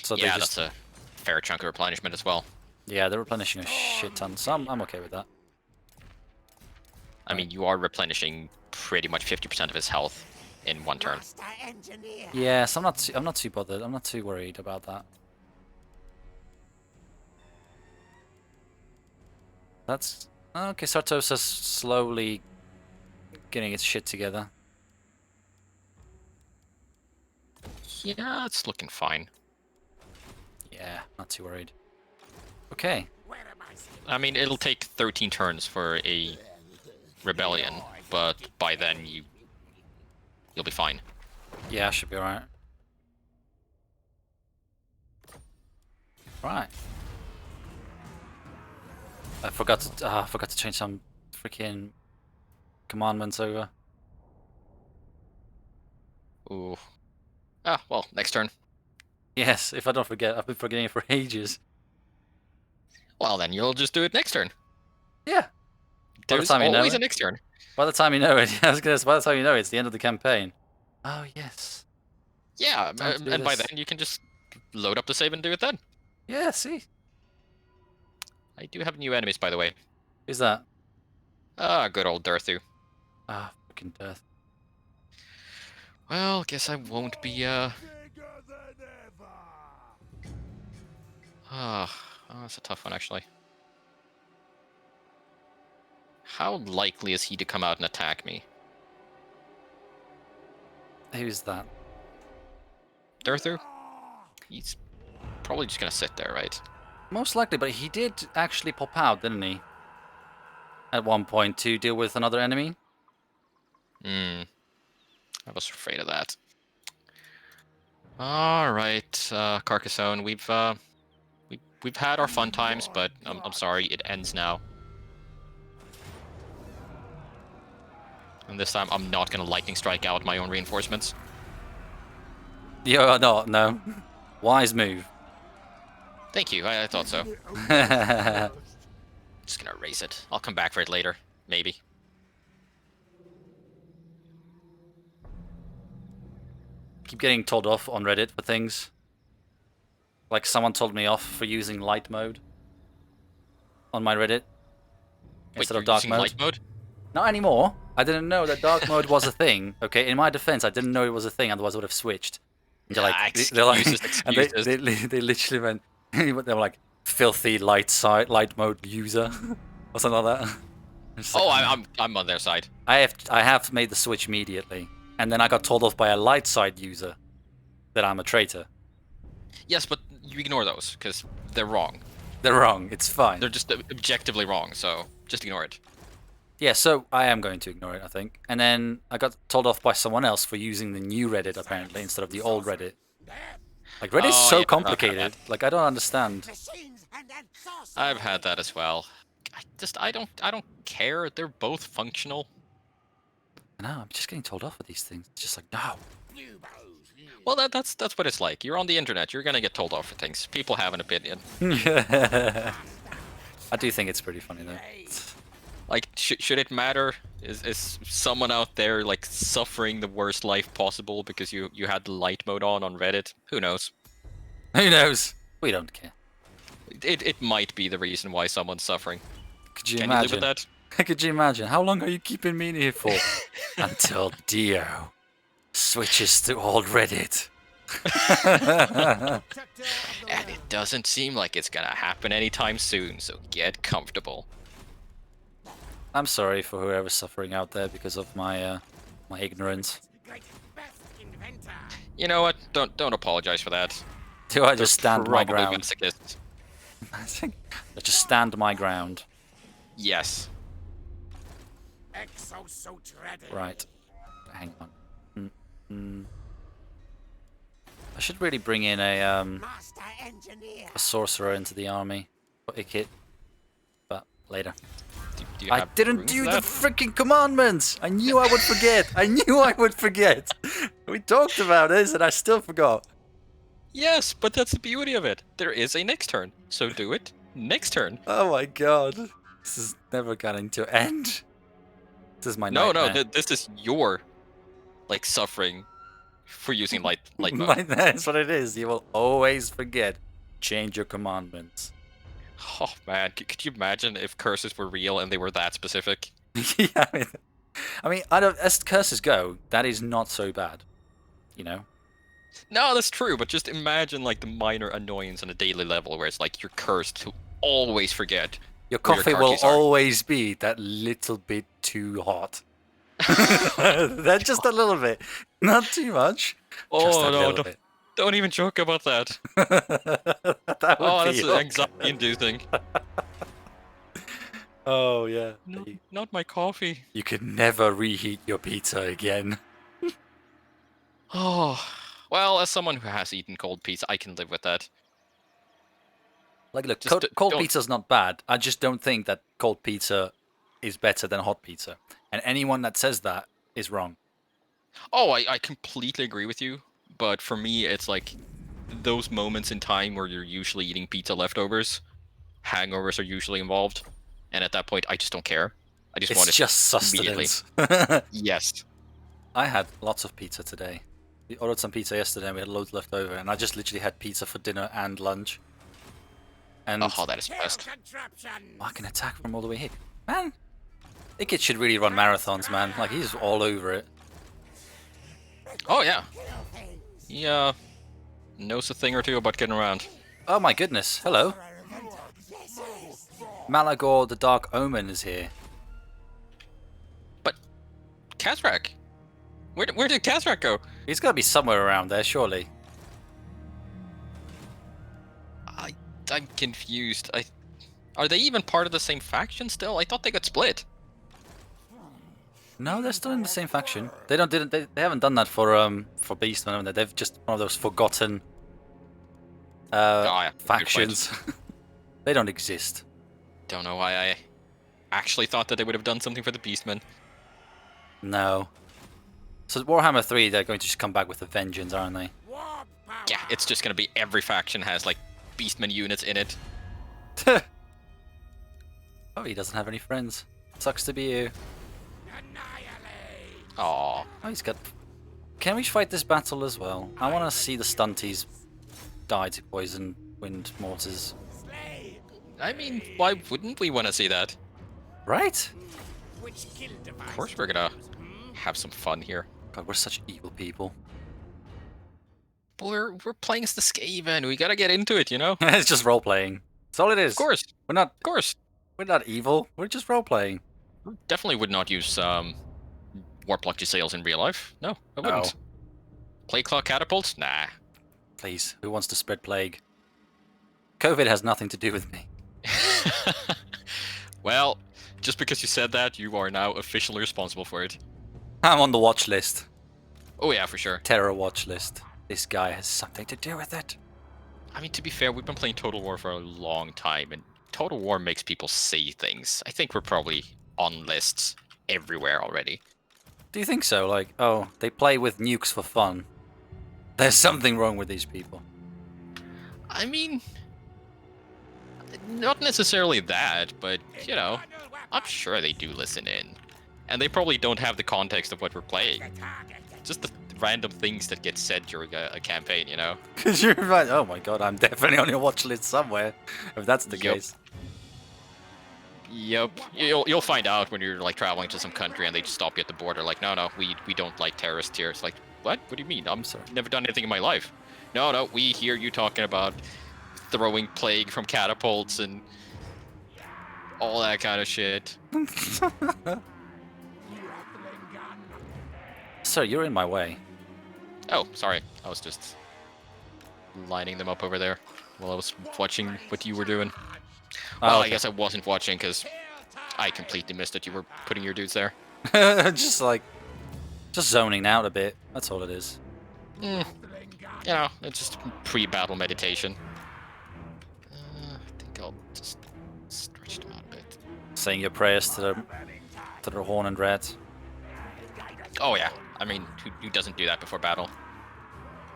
So Yeah, that's a fair chunk of replenishment as well. Yeah, they're replenishing a shit ton, so I'm okay with that. I mean, you are replenishing pretty much 50% of his health in one turn. Yeah, so I'm not too bothered. I'm not too worried about that. That's okay. Sartosa's slowly getting its shit together. Yeah, it's looking fine. Yeah, not too worried. Okay. I mean, it'll take 13 turns for a rebellion, but by then you'll be fine. Yeah, I should be alright. Right. I forgot to change some freaking commandments over. Ooh. Ah, well, next turn. Yes, if I don't forget, I've been forgetting it for ages. Well, then you'll just do it next turn. Yeah. There's always a next turn. By the time you know it, I was gonna say, by the time you know it, it's the end of the campaign. Oh yes. Yeah, and by then you can just load up the save and do it then. Yeah, see. I do have new enemies, by the way. Who's that? Ah, good old Durthu. Ah, fucking death. Well, guess I won't be, oh, that's a tough one, actually. How likely is he to come out and attack me? Who's that? Durthu? He's probably just gonna sit there, right? Most likely, but he did actually pop out, didn't he? At one point to deal with another enemy. I was afraid of that. All right, Carcassonne, we've had our fun times, but I'm sorry, it ends now. And this time, I'm not gonna lightning strike out my own reinforcements. Yeah, no. Wise move. Thank you, I thought so. Just gonna erase it. I'll come back for it later, maybe. Keep getting told off on Reddit for things. Like someone told me off for using light mode on my Reddit instead of dark mode. Light mode? Not anymore. I didn't know that dark mode was a thing. Okay, in my defense, I didn't know it was a thing. Otherwise, I would have switched. And they're like, and they literally went. They were like filthy light mode user or something like that. Oh, like, I'm on their side. I have made the switch immediately, and then I got told off by a light side user that I'm a traitor. Yes, but you ignore those because they're wrong. They're wrong. It's fine. They're just objectively wrong, so just ignore it. Yeah, so I am going to ignore it, I think. And then I got told off by someone else for using the new Reddit, apparently, instead of the old Reddit. Like, Reddit's so complicated. Like, I don't understand. I've had that as well. I don't care. They're both functional. I know, I'm just getting told off with these things. It's just like, no. Well, that's what it's like. You're on the internet. You're gonna get told off for things. People have an opinion. I do think it's pretty funny, though. Like, should it matter? Is someone out there, like, suffering the worst life possible because you had the light mode on Reddit? Who knows? Who knows? We don't care. It might be the reason why someone's suffering. Could you Can imagine? you live with that? Could you imagine? How long are you keeping me in here for? Until Dio switches to old Reddit. And it doesn't seem like it's gonna happen anytime soon, so get comfortable. I'm sorry for whoever's suffering out there because of my my ignorance. You know what? Don't apologize for that. Do I just stand my ground? Masochists. I just stand my ground. Yes. Right. Hang on. I should really bring in a sorcerer into the army for Ikit, but later. Do you I have didn't runes do left? the freaking commandments! I knew I would forget! I knew I would forget! We talked about this and I still forgot. Yes, but that's the beauty of it. There is a next turn, so do it next turn. Oh my god. This is never going to end. This is my nightmare. No, this is your, like, suffering for using light mode. That's what it is. You will always forget. Change your commandments. Oh man, could you imagine if curses were real and they were that specific? Yeah, I mean, as curses go, that is not so bad. You know? No, that's true, but just imagine like the minor annoyance on a daily level where it's like you're cursed to always forget. Your where coffee car will keys are. always be that little bit too hot. That's just a little bit. Not too much. Just a little bit. Don't even joke about that. That would That's be anxiety-inducing. Oh, yeah. No, not my coffee. You could never reheat your pizza again. Oh, well, as someone who has eaten cold pizza, I can live with that. Like, look, Just cold don't- pizza's not bad. I just don't think that cold pizza is better than hot pizza. And anyone that says that is wrong. Oh, I completely agree with you, but for me, it's like those moments in time where you're usually eating pizza leftovers, hangovers are usually involved, and at that point, I just don't care. I just want It's it just immediately. sustenance. Yes. I had lots of pizza today. We ordered some pizza yesterday and we had loads left over, and I just literally had pizza for dinner and lunch. And Oh, that is best. I can attack from all the way here. Man, Ikit should really run marathons, man. Like, he's all over it. Oh, yeah. He knows a thing or two about getting around. Oh my goodness, hello. Malagor the Dark Omen is here. But Kazrak, where did Kazrak go? He's gotta be somewhere around there, surely. I'm confused. Are they even part of the same faction still? I thought they got split. No, they're still in the same faction. They haven't done that for Beastman, haven't they? They've just one of those forgotten Yeah, factions. They don't exist. Don't know why I actually thought that they would have done something for the Beastmen. No. So Warhammer 3, they're going to just come back with a vengeance, aren't they? Yeah, it's just gonna be every faction has like Beastmen units in it. Oh, he doesn't have any friends. Sucks to be you. Aww. Oh, he's got... Can we fight this battle as well? I want to see the stunties die to poison wind mortars. I mean, why wouldn't we want to see that? Right? Of course we're gonna have some fun here. God, we're such evil people. But we're playing as the Skaven. We gotta get into it, you know? It's just role-playing. That's all it is. Of course. We're not... Of course. We're not evil. We're just role-playing. Definitely would not use warp lucky sails in real life. No, I wouldn't. No. Play claw catapults? Nah. Please, who wants to spread plague? COVID has nothing to do with me. Well, just because you said that, you are now officially responsible for it. I'm on the watch list. Oh yeah, for sure. Terror watch list. This guy has something to do with it. I mean, to be fair, we've been playing Total War for a long time, and Total War makes people say things. I think we're probably on lists everywhere already. Do you think so? Like, oh, they play with nukes for fun. There's something wrong with these people. I mean, not necessarily that, but, you know, I'm sure they do listen in. And they probably don't have the context of what we're playing. Just the random things that get said during a campaign, you know? Because you're right. Oh my god, I'm definitely on your watch list somewhere, if that's the Yup. case. Yep. You'll find out when you're, like, traveling to some country and they just stop you at the border, like, no, we don't like terrorists here. It's like, What? What do you mean? I'm sorry. never done anything in my life. No, we hear you talking about throwing plague from catapults and all that kind of shit. Sir, you're in my way. Oh, sorry. I was just lining them up over there while I was watching what you were doing. Well, okay. I guess I wasn't watching because I completely missed that you were putting your dudes there. Just zoning out a bit. That's all it is. You know, it's just pre-battle meditation. I think I'll just stretch them out a bit. Saying your prayers to the horn and red. Oh yeah, I mean, who doesn't do that before battle?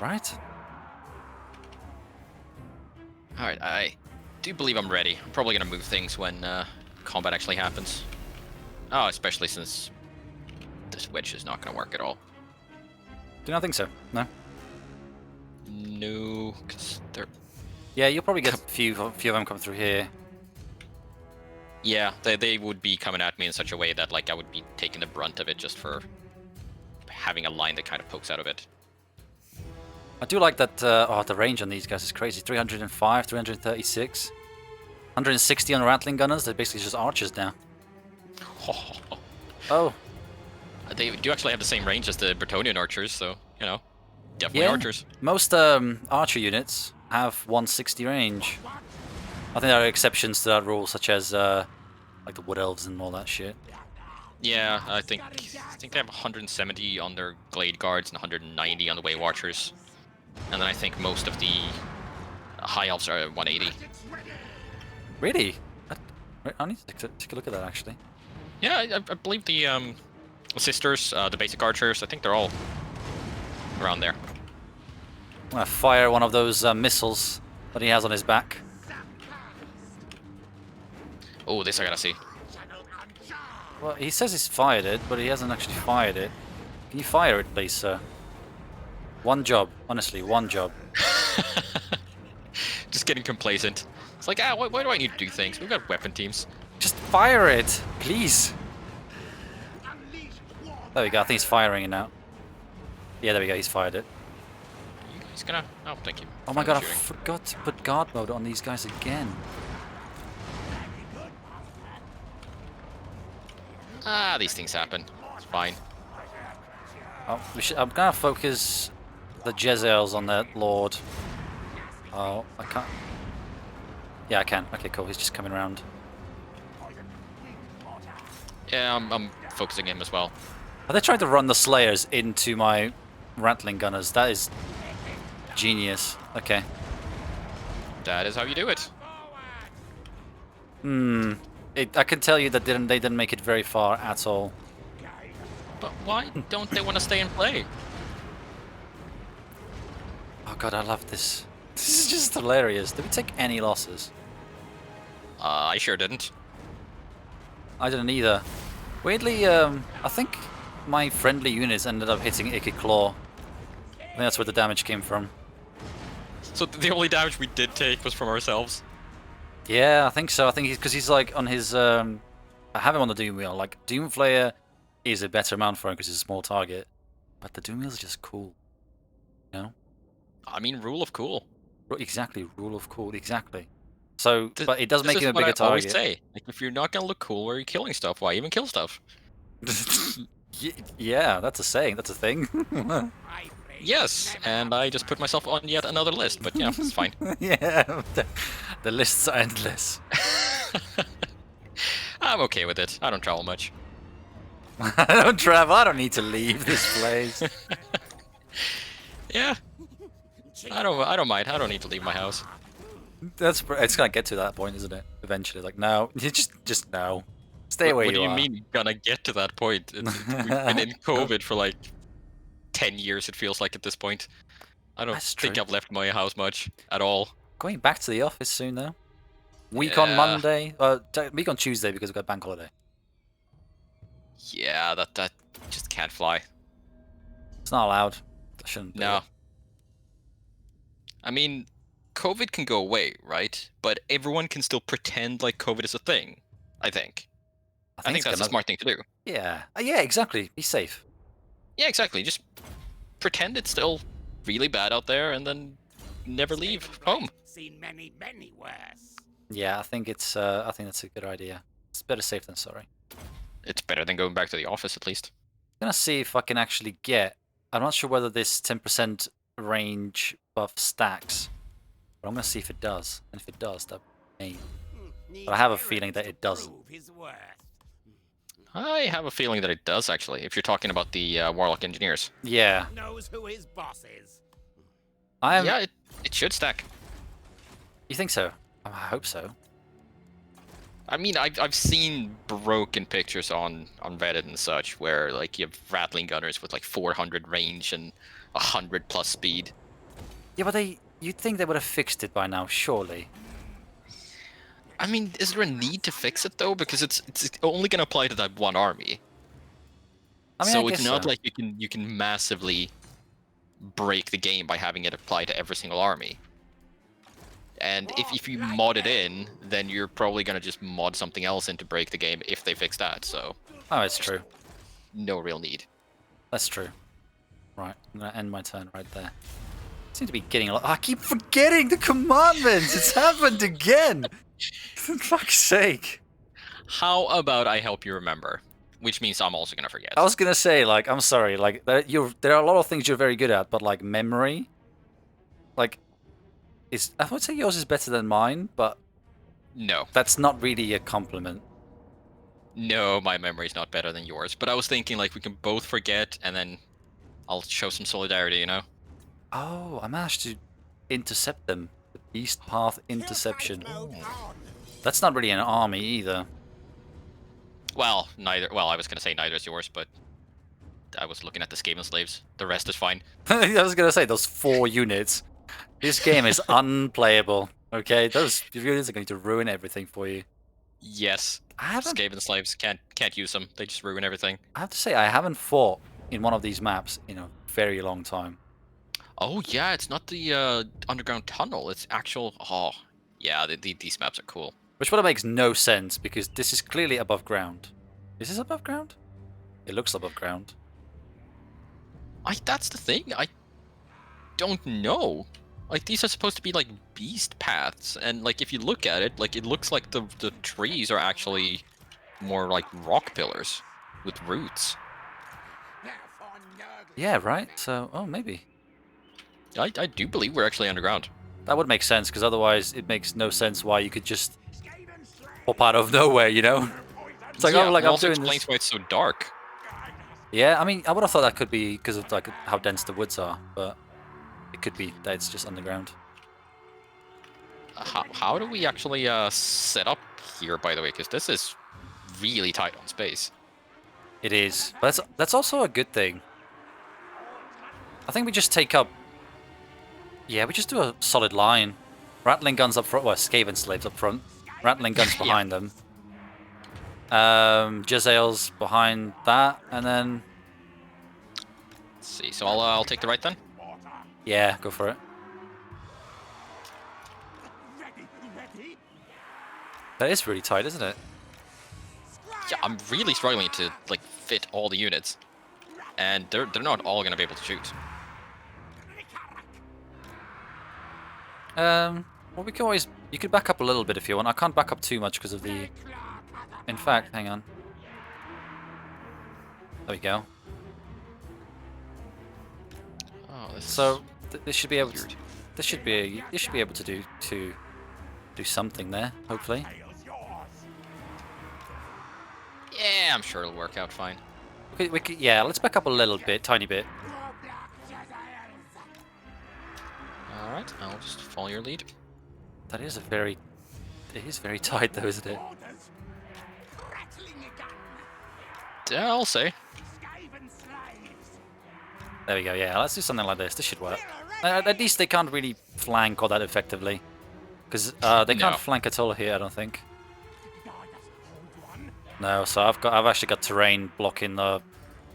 Right? Alright, I do believe I'm ready. I'm probably gonna move things when combat actually happens. Oh, especially since this wedge is not gonna work at all. Do you not think so? No? No, because they're... Yeah, you'll probably get a few of them come through here. Yeah, they would be coming at me in such a way that like I would be taking the brunt of it just for having a line that kind of pokes out of it. I do like that, the range on these guys is crazy. 305, 336. 160 on Rattling Gunners, they're basically just archers now. Oh. They do actually have the same range as the Bretonnian archers, so, you know, definitely archers. Most archer units have 160 range. I think there are exceptions to that rule, such as like the Wood Elves and all that shit. Yeah, I think they have 170 on their Glade Guards and 190 on the Way Watchers. And then I think most of the High Elves are at 180. Really? I need to take a look at that, actually. Yeah, I believe the Sisters, the basic archers, I think they're all around there. I'm gonna fire one of those missiles that he has on his back. Oh, this I gotta see. Well, he says he's fired it, but he hasn't actually fired it. Can you fire it, please, sir? One job, honestly, one job. Just getting complacent. It's like, why do I need to do things? We've got weapon teams. Just fire it, please. There we go, I think he's firing it now. Yeah, there we go, he's fired it. He's gonna... Oh, thank you. Oh my god, I forgot to put guard mode on these guys again. Ah, these things happen. It's fine. Oh, I'm gonna focus the Jezzails on that Lord. Oh, I can't. Yeah, I can. Okay, cool. He's just coming around. Yeah, I'm focusing him as well. Are they trying to run the Slayers into my Rattling Gunners? That is genius. Okay. That is how you do it. I can tell you that they didn't make it very far at all. But why don't they want to stay and play? Oh god, I love this. This is just hilarious. Did we take any losses? I sure didn't. I didn't either. Weirdly, I think my friendly units ended up hitting Ikit Claw. I think that's where the damage came from. So the only damage we did take was from ourselves? Yeah, I think so. I think because he's like on his. I have him on the Doom Wheel. Like Doomflayer is a better mount for him because it's a small target, but the Doom Wheels are just cool. You know. I mean, rule of cool. Exactly, rule of cool. Exactly. So, but it does make him a bigger target. I always say, like, if you're not gonna look cool, where are you killing stuff? Why even kill stuff? Yeah, that's a saying. That's a thing. Yes, and I just put myself on yet another list, but yeah, it's fine. Yeah, the lists are endless. I'm okay with it. I don't travel much. I don't travel. I don't need to leave this place. Yeah, I don't mind. I don't need to leave my house. It's gonna get to that point, isn't it? Eventually, like no, you just no. Stay where you are. What do you mean gonna get to that point? We've been in COVID for like 10 years, it feels like at this point. I don't think I've left my house much at all. Going back to the office soon though. Week on Monday, week on Tuesday because we've got bank holiday. Yeah, that just can't fly. It's not allowed. I shouldn't. No. I mean, COVID can go away, right? But everyone can still pretend like COVID is a thing. I think. I think that's a smart thing to do. Yeah. Yeah, exactly. Be safe. Yeah, exactly. Just pretend it's still really bad out there, and then never leave home. Seen many worse. Yeah, I think that's a good idea. It's better safe than sorry. It's better than going back to the office, at least. I'm gonna see if I can actually get. I'm not sure whether this 10% range buff stacks, but I'm gonna see if it does. And if it does, that mean. But I have a feeling that it doesn't. I have a feeling that it does, actually, if you're talking about the Warlock Engineers. Yeah. Knows who his boss is. Yeah, it should stack. You think so? Oh, I hope so. I mean, I've seen broken pictures on Reddit and such, where like you have rattling gunners with like 400 range and 100+ speed. Yeah, but you'd think they would have fixed it by now, surely. I mean, is there a need to fix it though? Because it's only gonna apply to that one army. I mean, so I it's guess not so. like you can massively break the game by having it apply to every single army. And if you mod it in, then you're probably gonna just mod something else in to break the game if they fix that. So Oh, it's true. no real need. That's true. Right, I'm gonna end my turn right there. Seem to be getting a lot. I keep forgetting the commandments. It's happened again. For fuck's sake. How about I help you remember? Which means I'm also gonna forget. I was gonna say, like, I'm sorry, like, there are a lot of things you're very good at, but like memory, like, I would say yours is better than mine, but No. that's not really a compliment. No, my memory's not better than yours. But I was thinking, like, we can both forget, and then I'll show some solidarity, you know? Oh, I managed to intercept them. The Beast Path Interception. That's not really an army either. Well, neither. Well, I was gonna say neither is yours, but I was looking at the Skaven slaves. The rest is fine. I was gonna say, those 4 units. This game is unplayable, okay? Those units are going to ruin everything for you. Yes. Skaven slaves can't use them. They just ruin everything. I have to say, I haven't fought in one of these maps in a very long time. Oh yeah, it's not the underground tunnel. It's actual. Oh yeah, these maps are cool. Which one makes no sense, because this is clearly above ground. Is this above ground? It looks above ground. That's the thing. I don't know. Like, these are supposed to be like beast paths, and like if you look at it, like it looks like the trees are actually more like rock pillars with roots. Yeah, right? So, oh, maybe. I do believe we're actually underground. That would make sense, because otherwise it makes no sense why you could just pop out of nowhere, you know? It's like, yeah, oh, like it I'm also doing explains this. why it's so dark. Yeah, I mean, I would have thought that could be because of like how dense the woods are, but it could be that it's just underground. How do we actually set up here, by the way? Because this is really tight on space. It is, but that's also a good thing. I think we just take up. Yeah, we just do a solid line. Rattling guns up front, well, Skaven slaves up front. Rattling guns behind them. Jezzail's behind that, and then. Let's see. So I'll take the right then. Yeah, go for it. That is really tight, isn't it? Yeah, I'm really struggling to like fit all the units, and they're not all gonna be able to shoot. Well, we can always. You could back up a little bit if you want. I can't back up too much because of the. In fact, hang on. There we go. Oh, this So this should be able to. This should be able to do something there. Hopefully. yeah, I'm sure it'll work out fine. Yeah, let's back up a little bit, tiny bit. All right, I'll just follow your lead. That is it is very tight though, isn't it? Yeah, I'll say. There we go. Yeah, let's do something like this. This should work. At least they can't really flank all that effectively, because they can't flank at all here. I don't think. No, so I've actually got terrain blocking the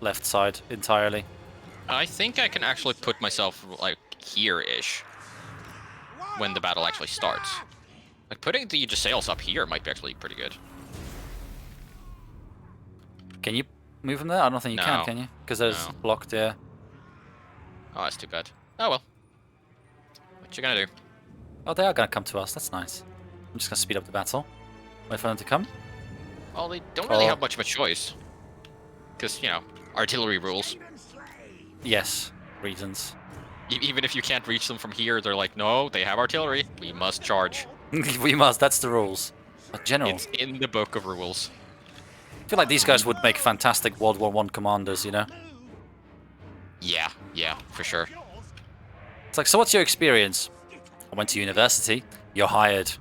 left side entirely. I think I can actually put myself like here-ish when the battle actually starts. Like putting the sails up here might be actually pretty good. Can you move them there? I don't think you No. can you? Because there's No. blocked there. Oh, that's too bad. Oh well. What you gonna do? Oh, they are gonna come to us. That's nice. I'm just gonna speed up the battle. Wait for them to come. Well, they don't really Oh. have much of a choice. Because, you know, artillery rules. Yes, reasons. Even if you can't reach them from here, they're like, no, they have artillery. We must charge. We must. That's the rules. But General, It's in the book of rules. I feel like these guys would make fantastic World War I commanders. You know. Yeah, for sure. It's like, so what's your experience? I went to university. You're hired.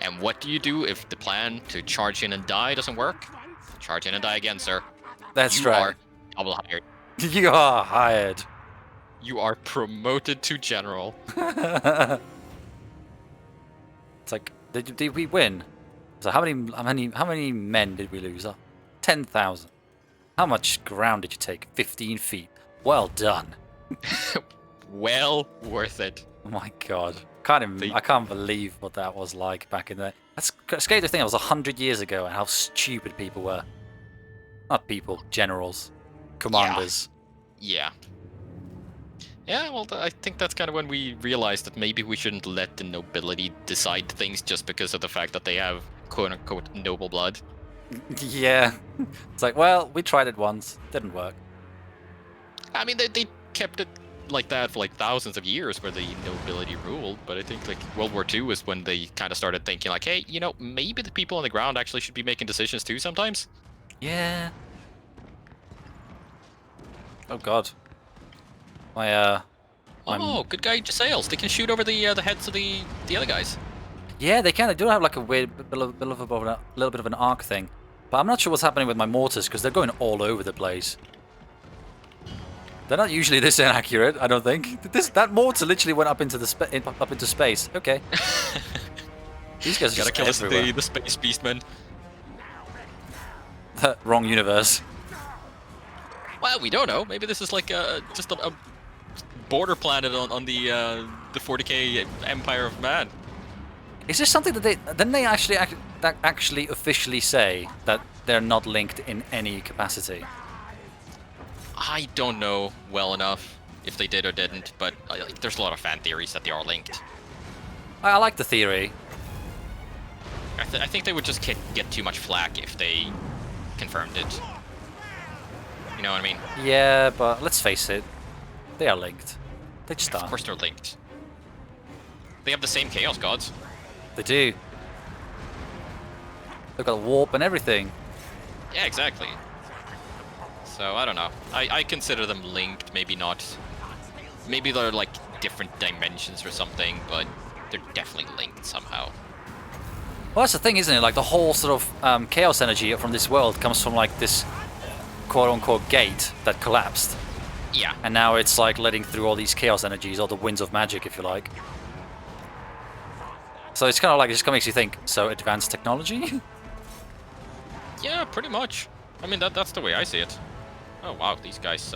And what do you do if the plan to charge in and die doesn't work? Charge in and die again, sir. That's You right. are double hired. You are hired. You are promoted to general. It's like, did we win? So how many men did we lose? 10,000. How much ground did you take? 15 feet. Well done. Well worth it. Oh my god. I can't believe what that was like back in the... That's scary to think it was 100 years ago and how stupid people were. Not people, generals. Commanders. Yeah. Yeah, well, I think that's kind of when we realized that maybe we shouldn't let the nobility decide things just because of the fact that they have quote-unquote noble blood. Yeah. It's like, well, we tried it once. Didn't work. I mean, they kept it like that for like thousands of years where the nobility ruled, but I think like World War II is when they kind of started thinking like, hey, you know, maybe the people on the ground actually should be making decisions too sometimes. Yeah. Oh god. My Oh, good guy sails. They can shoot over the heads of the other guys. Yeah, they can. They do have like a weird little bit of an arc thing, but I'm not sure what's happening with my mortars because they're going all over the place. They're not usually this inaccurate, I don't think. That mortar literally went up into the space. Okay. These guys are Gotta just kill us everywhere. the space beastmen. Wrong universe. Well, we don't know. Maybe this is like just a border planet on the 40k Empire of Man. Is this something that didn't they actually officially say that they're not linked in any capacity? I don't know well enough if they did or didn't, but there's a lot of fan theories that they are linked. I like the theory. I think they would just get too much flack if they confirmed it. You know what I mean? Yeah, but let's face it, they are linked. They just are. Of course they're linked. They have the same Chaos Gods. They do. They've got a warp and everything. Yeah, exactly. So, I don't know. I consider them linked, maybe not. Maybe they're like different dimensions or something, but they're definitely linked somehow. Well, that's the thing, isn't it? Like, the whole sort of chaos energy from this world comes from, like, this quote-unquote gate that collapsed. Yeah. And now it's, like, letting through all these chaos energies, or the winds of magic, if you like. So it's kind of like, it just makes you think, so advanced technology? Yeah, pretty much. I mean, that's the way I see it. Oh, wow, these guys,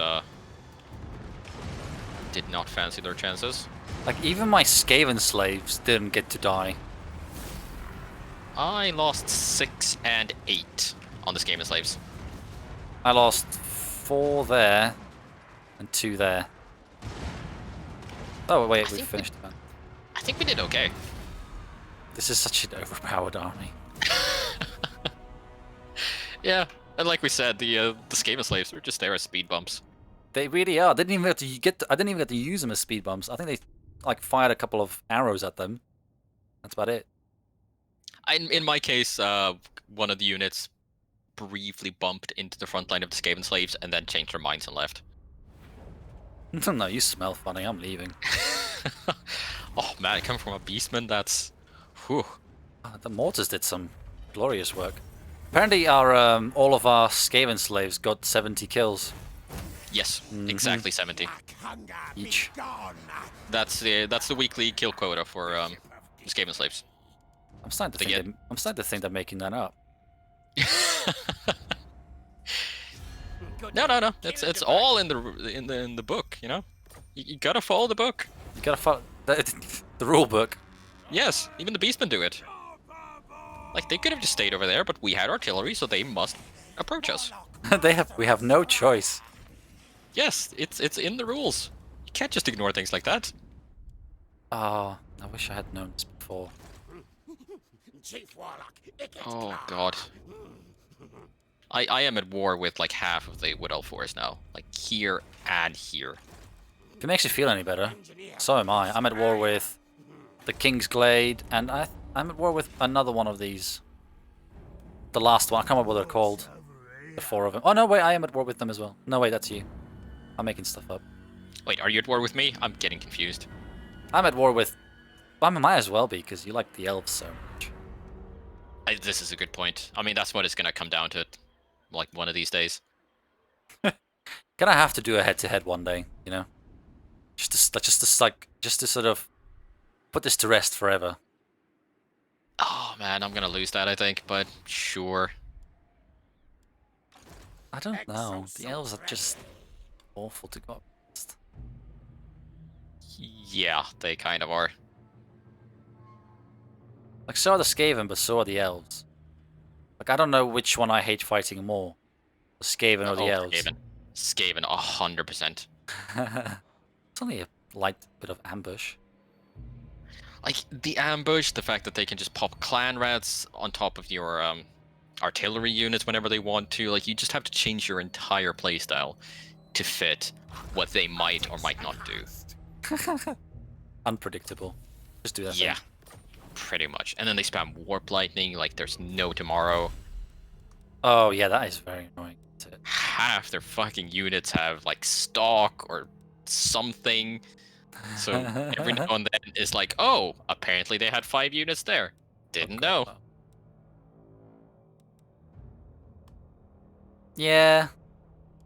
did not fancy their chances. Like, even my Skaven slaves didn't get to die. I lost 6 and 8 on the Skaven slaves. I lost 4 there, and 2 there. Oh, wait, we finished that. I think we did okay. This is such an overpowered army. Yeah, and like we said, the Skaven slaves are just there as speed bumps. They really are. I didn't even get to use them as speed bumps. I think they like fired a couple of arrows at them. That's about it. In my case, one of the units briefly bumped into the front line of the Skaven slaves and then changed their minds and left. No, you smell funny. I'm leaving. Oh man, coming from a beastman, that's... Whew. The mortars did some glorious work. Apparently, all of our Skaven slaves got 70 kills. Yes, exactly 70. Each. That's the weekly kill quota for the Skaven slaves. I'm starting to think they're making that up. No. It's all in the book. You know, you gotta follow the book. You gotta follow the rule book. Yes, even the beastmen do it. Like they could have just stayed over there, but we had artillery, so they must approach us. We have no choice. Yes, it's in the rules. You can't just ignore things like that. Oh, I wish I had known this before. Chief Warlock, Ikit Oh Grom. god. I am at war with like half of the Wood Elf Force now. Like here and here. If it makes you feel any better, so am I. I'm at war with the King's Glade, and I'm at war with another one of these. The last one, I can't remember what they're called. The 4 of them. Oh no, wait, I am at war with them as well. No, wait, that's you. I'm making stuff up. Wait, are you at war with me? I'm getting confused. I'm at war with... I might as well be, because you like the elves so much. This is a good point. I mean, that's what it's gonna come down to, like one of these days. Gonna have to do a head-to-head one day, you know? Just to sort of put this to rest forever. Oh man, I'm gonna lose that, I think, but sure. I don't know. The elves are just awful to go up against. Yeah, they kind of are. Like, so are the Skaven, but so are the elves. Like, I don't know which one I hate fighting more. The Skaven or the elves. Skaven, 100%. It's only a light bit of ambush. Like, the ambush, the fact that they can just pop clan rats on top of your artillery units whenever they want to. Like, you just have to change your entire playstyle to fit what they might or might not do. Unpredictable. Just do that Yeah, thing. pretty much. And then they spam Warp Lightning like there's no tomorrow. Oh, yeah, that is very annoying. Half their fucking units have, like, stock or something. So every now and then it's like, oh, apparently they had 5 units there. Didn't know. Yeah.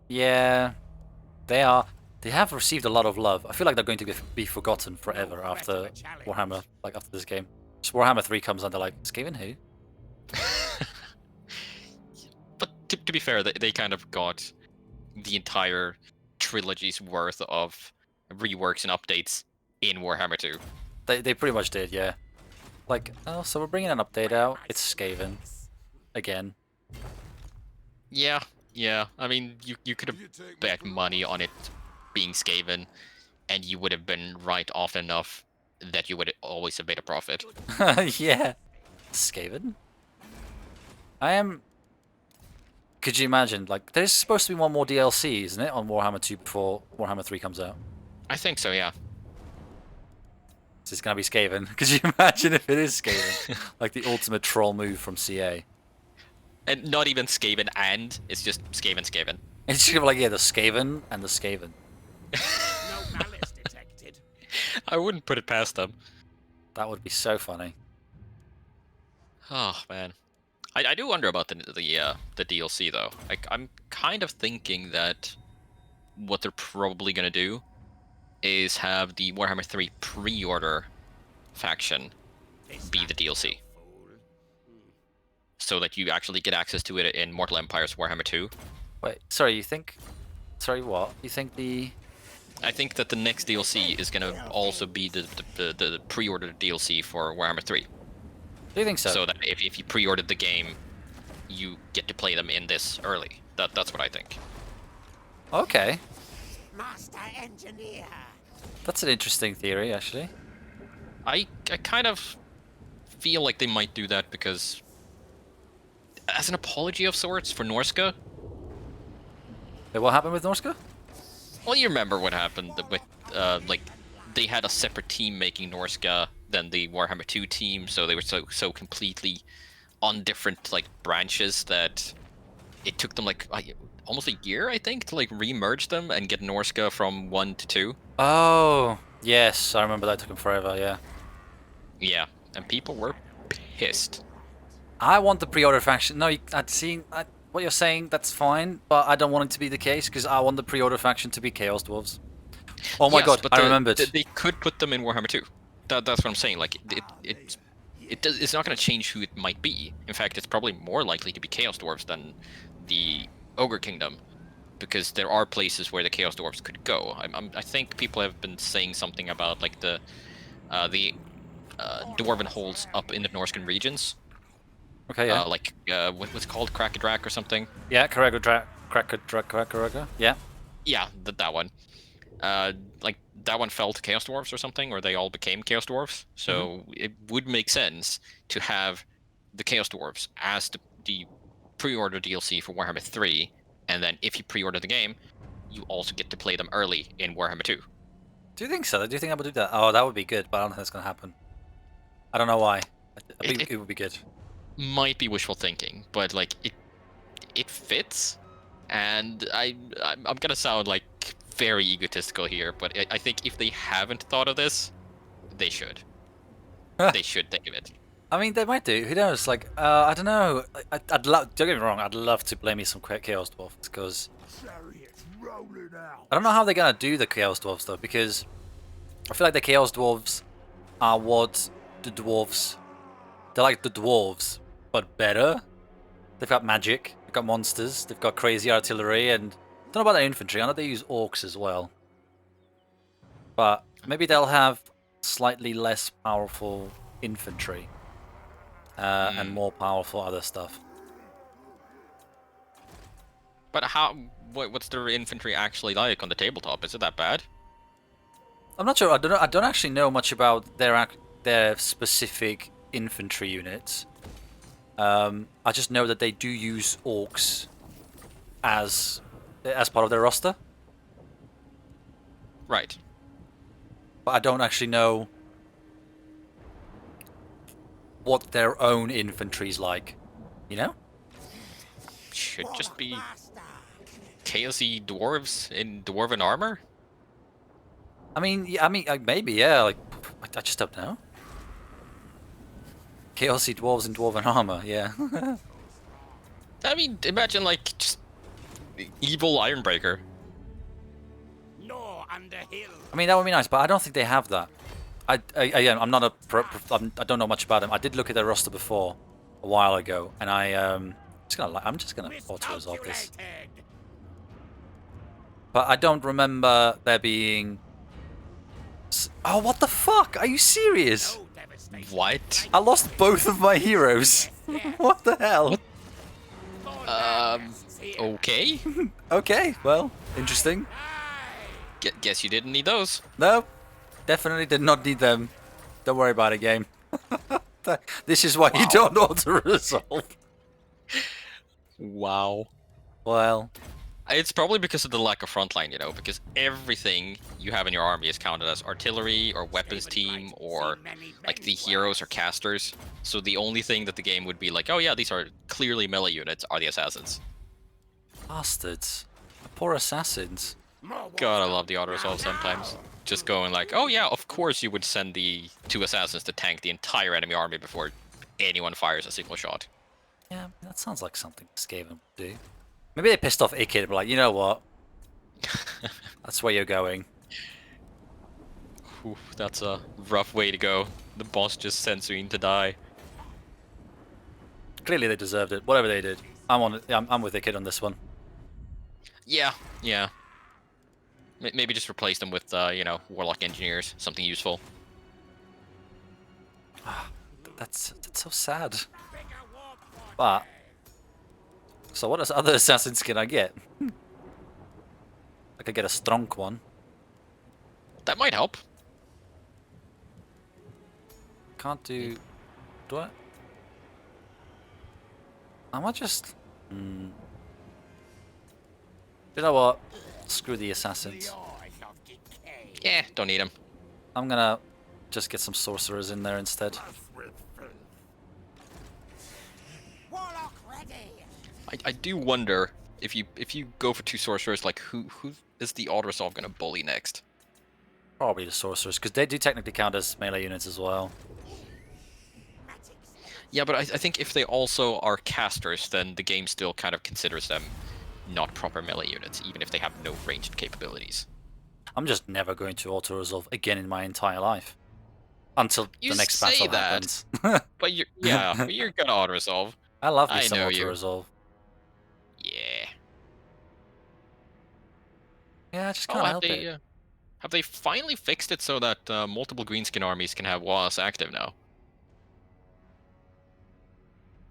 Yeah. They are. They have received a lot of love. I feel like they're going to be forgotten forever after Warhammer, like after this game. Just Warhammer 3 comes and they're like, Skaven who? But to be fair, they kind of got the entire trilogy's worth of reworks and updates in Warhammer 2. They pretty much did, yeah. Like, oh, so we're bringing an update out. It's Skaven. Again. Yeah. I mean, you could have bet money on it being Skaven, and you would have been right often enough that you would always have made a profit. Yeah. Skaven? I am... Could you imagine, like, there's supposed to be one more DLC, isn't it, on Warhammer 2 before Warhammer 3 comes out? I think so, yeah. Is this gonna be Skaven? Could you imagine if it is Skaven? Like the ultimate troll move from CA. And not even Skaven and, it's just Skaven. It's just like, yeah, the Skaven and the Skaven. No malice detected. I wouldn't put it past them. That would be so funny. Oh man, I do wonder about the DLC though. Like, I'm kind of thinking that what they're probably gonna do is have the Warhammer 3 pre-order faction be the DLC, so that you actually get access to it in Mortal Empire's Warhammer 2. Wait, sorry, you think... Sorry, what? You think the... I think that the next DLC is gonna also be the pre-order DLC for Warhammer 3. Do you think so? So that if you pre-ordered the game, you get to play them in this early. That's what I think. Okay. Master Engineer. That's an interesting theory, actually. I kind of feel like they might do that because, as an apology of sorts for Norska. Wait, what happened with Norska? Well, you remember what happened with, like, they had a separate team making Norska than the Warhammer 2 team, so they were so completely on different, like, branches that it took them, like, almost a year, I think, to, like, re-merge them and get Norska from 1 to 2. Oh, yes, I remember that took them forever, yeah. Yeah, and people were pissed. I want the pre-order faction. No, I'd seen what you're saying. That's fine, but I don't want it to be the case because I want the pre-order faction to be Chaos Dwarves. Oh my god, I remembered. They could put them in Warhammer 2. That's what I'm saying. Like, it's not going to change who it might be. In fact, it's probably more likely to be Chaos Dwarves than the Ogre Kingdom, because there are places where the Chaos Dwarves could go. I think people have been saying something about, like, the Dwarven holds up in the Norscan regions. Okay, yeah. Like, what's it called? Krakadrak or something? Yeah, Krakadrak, yeah. Yeah, that one. Like that one fell to Chaos Dwarves or something, or they all became Chaos Dwarves. So it would make sense to have the Chaos Dwarves as the pre-order DLC for Warhammer 3, and then if you pre-order the game, you also get to play them early in Warhammer 2. Do you think so? Do you think I would do that? Oh, that would be good, but I don't think that's gonna happen. I don't know why. I think It it would be good. might be wishful thinking, but like it fits, and I'm gonna sound like very egotistical here, but I think if they haven't thought of this, they should. They should think of it. I mean, they might do. Who knows? Like, I don't know. I'd love. Don't get me wrong. I'd love to play me some Chaos Dwarfs because Chariots rolling out. I don't know how they're gonna do the Chaos Dwarfs though. Because I feel like the Chaos Dwarfs are what the dwarves. They're like the dwarves, but better. They've got magic. They've got monsters. They've got crazy artillery, and I don't know about their infantry. I know they use orcs as well. But maybe they'll have slightly less powerful infantry. And more powerful other stuff. But what's their infantry actually like on the tabletop? Is it that bad? I'm not sure. I don't know. I don't actually know much about their specific infantry units. I just know that they do use orcs as part of their roster, Right. but I don't actually know what their own infantry's like. You know? Should just be Master. chaosy dwarves in dwarven armor? I mean, yeah, maybe, yeah. Like, I just don't know. Chaosy dwarves in dwarven armor, yeah. I mean, imagine like just evil Ironbreaker. No underhill. I mean, that would be nice, but I don't think they have that. Again, I'm not a I don't know much about them. I did look at their roster before a while ago, and I'm just gonna auto resolve this. Miscalculated. But I don't remember there being. Oh, what the fuck? Are you serious? No devastation. What? I lost both of my heroes. What the hell? Full madness here. Okay. Okay, well, interesting. Guess you didn't need those. No, definitely did not need them. Don't worry about it, game. This is why you don't auto resolve. Wow. Well, It's probably because of the lack of frontline, you know, because everything you have in your army is counted as artillery or weapons team or like the heroes or casters. So the only thing that the game would be like, oh yeah, these are clearly melee units, are the assassins. bastards. Poor assassins. God, I love the auto resolve sometimes. Just going like, oh yeah, of course you would send the 2 assassins to tank the entire enemy army before anyone fires a single shot. Yeah, that sounds like something Skaven would do. Maybe they pissed off Ikit, but like, you know what? That's where you're going. Oof, that's a rough way to go. The boss just sends you in to die. Clearly they deserved it. Whatever they did. I'm with Ikit on this one. Yeah, yeah. Maybe just replace them with, you know, warlock engineers, something useful. That's so sad. But so what other assassins can I get? I could get a strong one. That might help. Can't do. Do I? I might just. You know what? Screw the assassins. The eyes of decay. Yeah, don't need them. I'm gonna just get some sorcerers in there instead. Warlock ready. I do wonder if you go for 2 sorcerers, like who is the auto resolve gonna bully next? Probably the sorcerers, because they do technically count as melee units as well. Yeah, but I think if they also are casters, then the game still kind of considers them not proper melee units, even if they have no ranged capabilities. I'm just never going to auto resolve again in my entire life. Until You the next say battle that. happens. But but you're gonna auto resolve. I love me I some know auto you. resolve. Yeah. Yeah, I just Oh, can't have help they it. have they finally fixed it so that multiple greenskin armies can have WAS active now?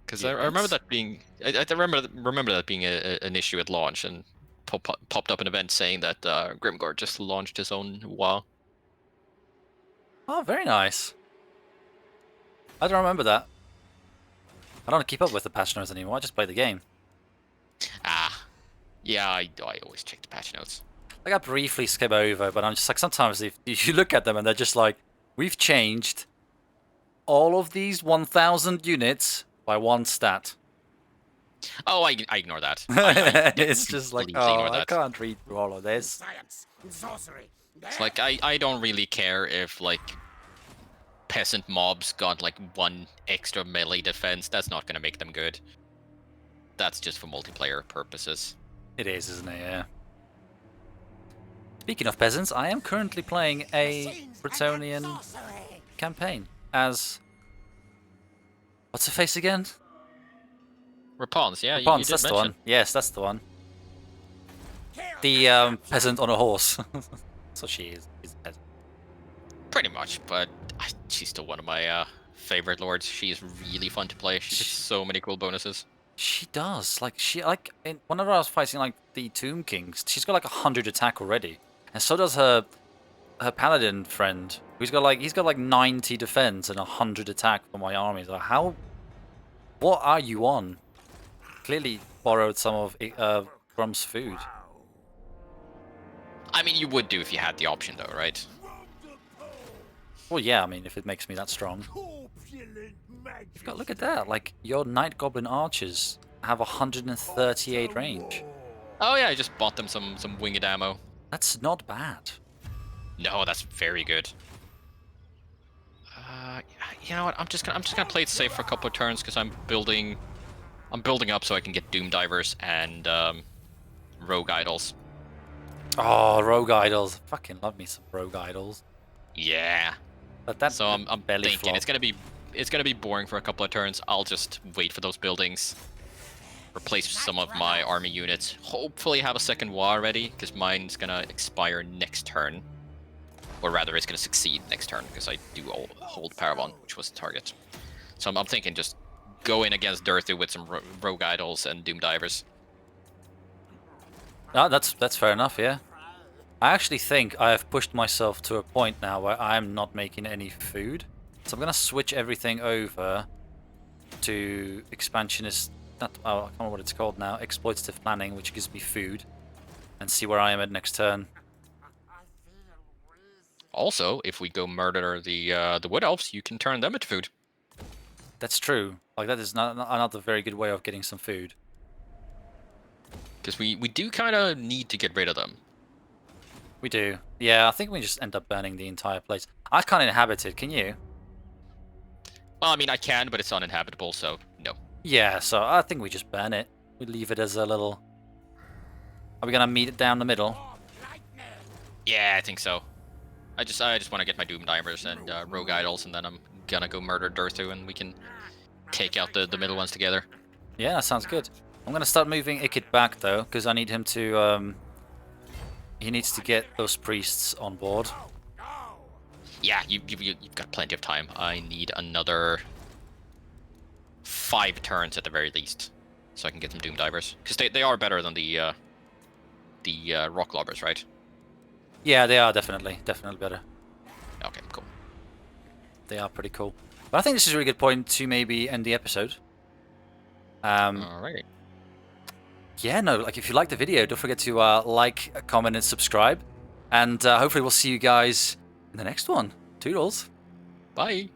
Because I remember Yes. that being I remember that being an issue at launch, and popped up an event saying that Grimgor just launched his own WoW. Oh, very nice. I don't remember that. I don't keep up with the patch notes anymore. I just play the game. Ah, yeah, I always check the patch notes. Like I briefly skim over, but I'm just like sometimes if you look at them and they're just like, we've changed all of these 1,000 units by one stat. Oh, I ignore that. It's just like, oh, I can't read through all of this. Science, sorcery. It's like I don't really care if like peasant mobs got like 1 extra melee defense. That's not gonna make them good. That's just for multiplayer purposes. It is, isn't it? Yeah. Speaking of peasants, I am currently playing a Bretonian campaign as... What's her face again? Rapons, yeah, Rapons, you did that's the mention. one. Yes, that's the one. The peasant on a horse. So she is. She's a peasant. Pretty much, but she's still one of my favorite lords. She is really fun to play. She gets so many cool bonuses. She does. Like whenever I was fighting like the Tomb Kings, she's got like 100 attack already, and so does her paladin friend. He's got like 90 defense and 100 attack for my army. So how? What are you on? Clearly borrowed some of Grum's food. I mean, you would do if you had the option, though, right? Well, yeah. I mean, if it makes me that strong. You've got, look at that. Like your Night Goblin archers have 138 range. Oh yeah, I just bought them some winged ammo. That's not bad. No, that's very good. You know what? I'm just gonna play it safe for a couple of turns because I'm building up so I can get Doom Divers and Rogue Idols. Oh, Rogue Idols. Fucking love me some Rogue Idols. Yeah. But that's so I'm belly thinking flop. it's gonna be boring for a couple of turns. I'll just wait for those buildings, replace some of my army units, hopefully have a second war ready because mine's gonna expire next turn, or rather, it's gonna succeed next turn because I do hold Paravon, which was the target. So I'm thinking just go in against Durthu with some Rogue Idols and Doom Divers. No, that's fair enough. Yeah. I actually think I have pushed myself to a point now where I'm not making any food. So I'm gonna switch everything over to expansionist. I can't remember what it's called now. Exploitative planning, which gives me food, and see where I am at next turn. Also, if we go murder the Wood Elves, you can turn them into food. That's true. Like that is another very good way of getting some food. Because we do kind of need to get rid of them. We do. Yeah, I think we just end up burning the entire place. I can't inhabit it. Can you? Well, I mean, I can, but it's uninhabitable, so no. Yeah, so I think we just burn it. We leave it as a little... Are we gonna meet it down the middle? Yeah, I think so. I just want to get my Doom Divers and Rogue Idols, and then I'm gonna go murder Durthu, and we can take out the middle ones together. Yeah, that sounds good. I'm gonna start moving Ikit back though, because I need him to. He needs to get those priests on board. Yeah, you've got plenty of time. I need another 5 turns at the very least, so I can get some Doom Divers, because they are better than the Rock Lobbers, right? Yeah, they are definitely better. Okay, cool. They are pretty cool. But I think this is a really good point to maybe end the episode. Alright. Yeah, no, like if you like the video, don't forget to like, comment, and subscribe. And hopefully we'll see you guys in the next one. Toodles. Bye.